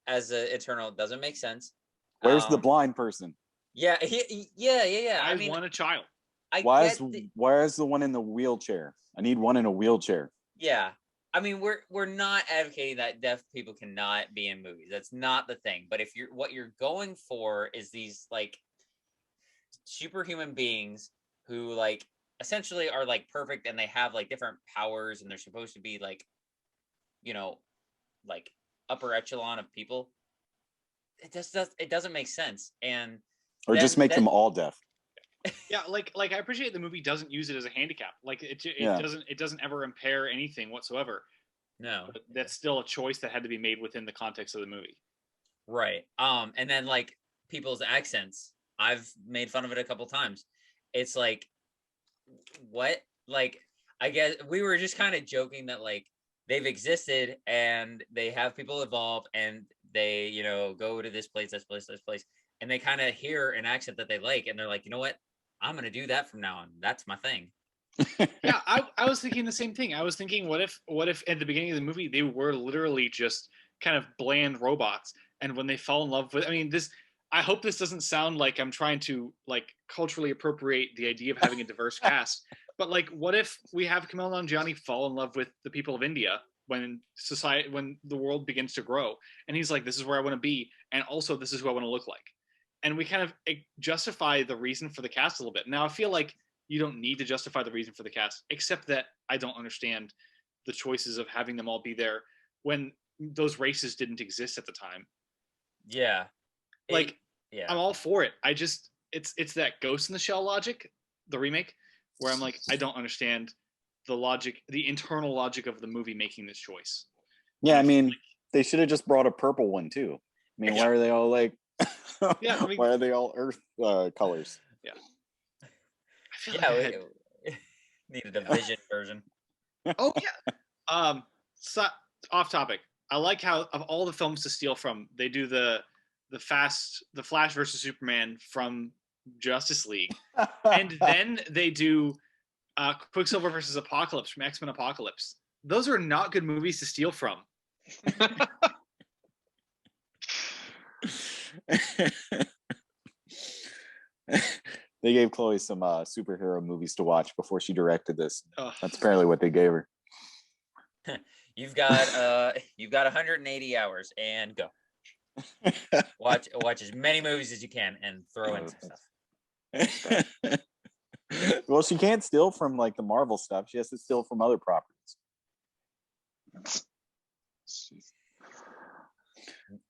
[SPEAKER 2] as an Eternal doesn't make sense.
[SPEAKER 3] Where's the blind person?
[SPEAKER 2] Yeah. I mean,
[SPEAKER 4] want a child.
[SPEAKER 3] Where's the one in the wheelchair? I need one in a wheelchair.
[SPEAKER 2] Yeah. I mean, we're not advocating that deaf people cannot be in movies. That's not the thing. But if what you're going for is these like superhuman beings who like essentially are like perfect and they have like different powers and they're supposed to be like, like upper echelon of people, it doesn't make sense. And
[SPEAKER 3] or just make them all deaf.
[SPEAKER 4] Yeah, like I appreciate the movie doesn't use it as a handicap. Like it doesn't ever impair anything whatsoever.
[SPEAKER 2] No,
[SPEAKER 4] but that's still a choice that had to be made within the context of the movie.
[SPEAKER 2] Right. And then like people's accents, I've made fun of it a couple times. It's like, what? Like, I guess we were just kind of joking that like they've existed and they have people evolve and they, go to this place, and they kind of hear an accent that they like and they're like, you know what? I'm gonna do that from now on. That's my thing.
[SPEAKER 4] Yeah, I was thinking the same thing. I was thinking, what if at the beginning of the movie they were literally just kind of bland robots, and when they fall in love with, I hope this doesn't sound like I'm trying to like culturally appropriate the idea of having a diverse cast, but like, what if we have Kumail Nanjiani fall in love with the people of India when the world begins to grow, and he's like, this is where I want to be, and also this is who I want to look like, and we kind of justify the reason for the cast a little bit. Now I feel like you don't need to justify the reason for the cast, except that I don't understand the choices of having them all be there when those races didn't exist at the time.
[SPEAKER 2] Yeah.
[SPEAKER 4] Yeah. I'm all for it. It's that Ghost in the Shell logic, the remake, where I'm like, I don't understand the logic, the internal logic of the movie making this choice.
[SPEAKER 3] Yeah, they should have just brought a purple one too. Why are they all like why are they all earth colors?
[SPEAKER 4] Yeah.
[SPEAKER 2] We needed a Vision version.
[SPEAKER 4] Oh yeah. So, off topic. I like how of all the films to steal from, they do the Flash versus Superman from Justice League, and then they do Quicksilver versus Apocalypse from X-Men Apocalypse. Those are not good movies to steal from.
[SPEAKER 3] They gave Chloe some superhero movies to watch before she directed this. That's apparently what they gave her.
[SPEAKER 2] You've got 180 hours and go. Watch as many movies as you can and throw in some
[SPEAKER 3] stuff. Well, she can't steal from like the Marvel stuff. She has to steal from other properties.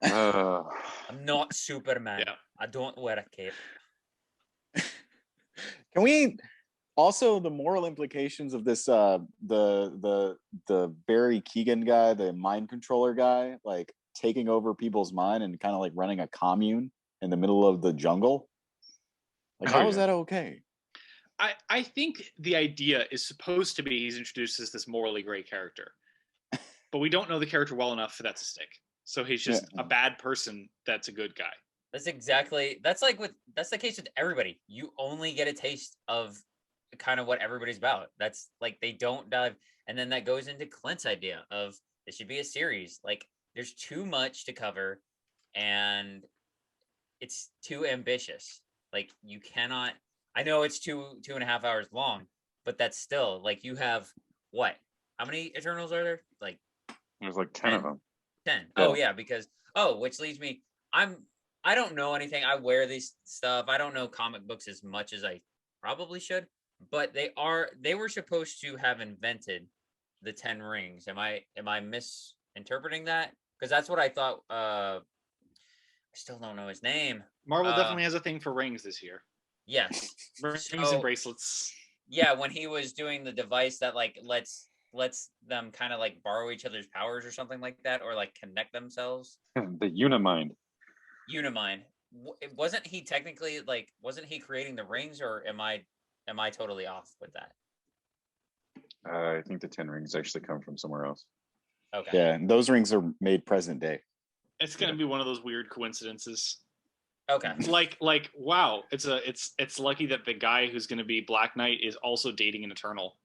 [SPEAKER 2] I'm not Superman. Yeah. I don't wear a cape.
[SPEAKER 3] Can we also the moral implications of this the Barry Keoghan guy, the mind controller guy, like taking over people's mind and kind of like running a commune in the middle of the jungle? Like, how is that okay?
[SPEAKER 4] I think the idea is supposed to be he's introduced as this morally gray character, but we don't know the character well enough for that to stick. So he's just a bad person that's a good guy.
[SPEAKER 2] That's the case with everybody. You only get a taste of kind of what everybody's about. That's like, they don't dive. And then that goes into Clint's idea of it should be a series. Like, there's too much to cover and it's too ambitious. Like, you cannot, I know it's 2.5 hours long, but that's still like, you have what? How many Eternals are there? Like,
[SPEAKER 1] there's like 10 of them.
[SPEAKER 2] 10. Yeah. Oh yeah, because which leads me, I don't know anything. I wear these stuff. I don't know comic books as much as I probably should, but they were supposed to have invented the 10 rings. Am I interpreting that, because that's what I thought. I still don't know his name.
[SPEAKER 4] Marvel definitely has a thing for rings this year.
[SPEAKER 2] Yes.
[SPEAKER 4] Rings
[SPEAKER 2] So,
[SPEAKER 4] and bracelets.
[SPEAKER 2] yeah, when he was doing the device that like lets them kind of like borrow each other's powers or something like that, or like connect themselves.
[SPEAKER 1] The Unimind.
[SPEAKER 2] Unimind. Wasn't he technically like? Wasn't he creating the rings, or am I totally off with that?
[SPEAKER 1] I think the 10 rings actually come from somewhere else.
[SPEAKER 2] Okay.
[SPEAKER 3] Yeah, and those rings are made present day.
[SPEAKER 4] It's gonna be one of those weird coincidences.
[SPEAKER 2] Okay.
[SPEAKER 4] Like wow, it's lucky that the guy who's gonna be Black Knight is also dating an Eternal.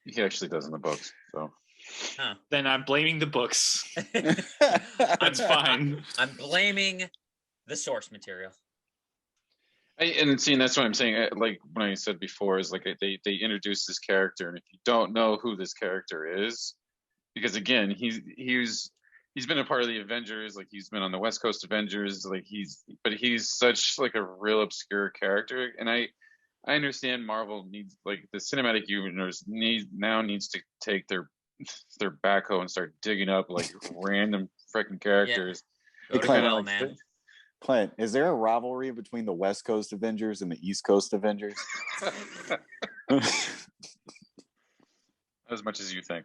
[SPEAKER 1] He actually does in the books, so.
[SPEAKER 2] Huh.
[SPEAKER 4] Then I'm blaming the books. That's fine.
[SPEAKER 2] I'm blaming the source material.
[SPEAKER 1] And seeing that's what I'm saying. Like when I said before, is like they introduce this character, and if you don't know who this character is, because again, he's been a part of the Avengers, like he's been on the West Coast Avengers, like but he's such like a real obscure character, and I understand Marvel needs, like the cinematic universe needs to take their backhoe and start digging up like random freaking characters.
[SPEAKER 2] Go to
[SPEAKER 3] Clint,
[SPEAKER 2] hell, man.
[SPEAKER 3] Clint, is there a rivalry between the West Coast Avengers and the East Coast Avengers?
[SPEAKER 1] As much as you think.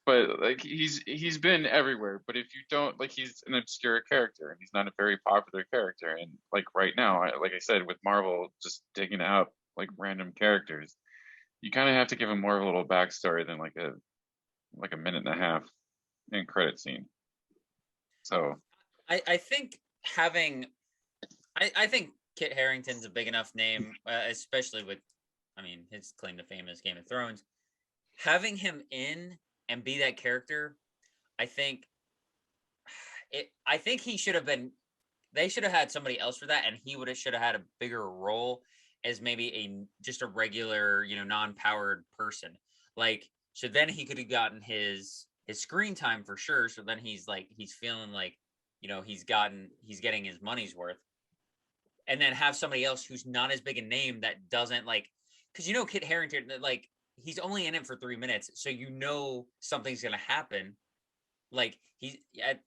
[SPEAKER 1] But like he's been everywhere, but if you don't, like, he's an obscure character and he's not a very popular character, and like right now, like I said, with Marvel just digging up like random characters, you kind of have to give him more of a little backstory than like a minute and a half in credit scene. So
[SPEAKER 2] I think having I think Kit Harington's a big enough name, especially with, I mean, his claim to fame is Game of Thrones. Having him in and be that character, I think he should have been. They should have had somebody else for that, and he should have had a bigger role as maybe just a regular, non-powered person. Like, so then he could have gotten his screen time for sure. So then he's feeling like, he's getting his money's worth. And then have somebody else who's not as big a name that doesn't like, because Kit Harington, like, he's only in it for 3 minutes, so something's gonna happen. Like, I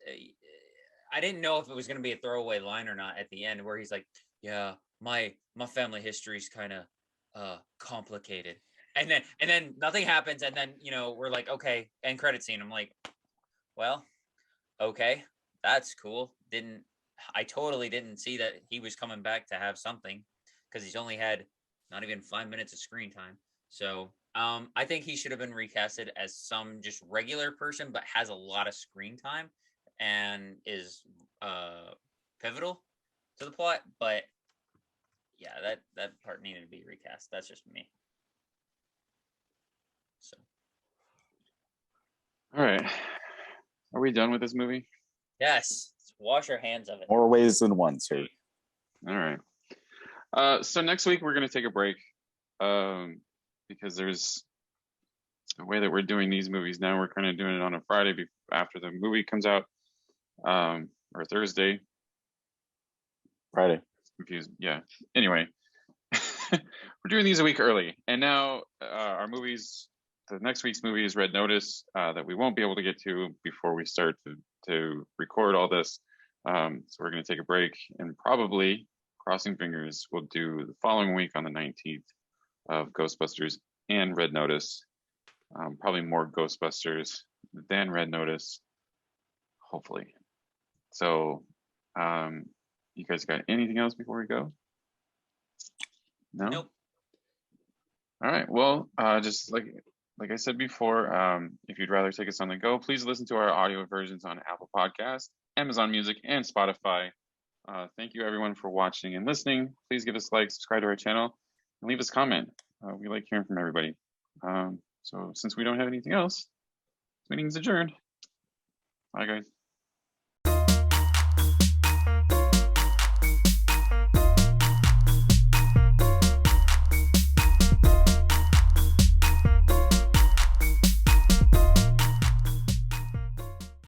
[SPEAKER 2] didn't know if it was gonna be a throwaway line or not at the end, where he's like, "Yeah, my family history is kind of complicated," and then nothing happens, and then we're like, okay, end credit scene. I'm like, well, okay, that's cool. I totally didn't see that he was coming back to have something, because he's only had not even 5 minutes of screen time. So I think he should have been recasted as some just regular person, but has a lot of screen time and is pivotal to the plot. But yeah, that part needed to be recast. That's just me. So,
[SPEAKER 1] all right, are we done with this movie?
[SPEAKER 2] yes, let's wash our hands of it.
[SPEAKER 3] More ways than one, sir.
[SPEAKER 1] All right. So next week we're gonna take a break, because there's the way that we're doing these movies now. We're kind of doing it on a Friday after the movie comes out, or Thursday.
[SPEAKER 3] Friday.
[SPEAKER 1] Confused. Yeah. Anyway, we're doing these a week early, and now our movies. The next week's movie is Red Notice, that we won't be able to get to before we start to record all this. So we're going to take a break, and probably, crossing fingers, we'll do the following week on the 19th of Ghostbusters and Red Notice. Probably more Ghostbusters than Red Notice, hopefully. So, you guys got anything else before we go? No?
[SPEAKER 2] Nope.
[SPEAKER 1] All right. Well, just like I said before, if you'd rather take us on the go, please listen to our audio versions on Apple Podcasts, Amazon Music, and Spotify. Thank you, everyone, for watching and listening. Please give us a like, subscribe to our channel, and leave us a comment. We like hearing from everybody. So since we don't have anything else, this meeting is adjourned. Bye, guys.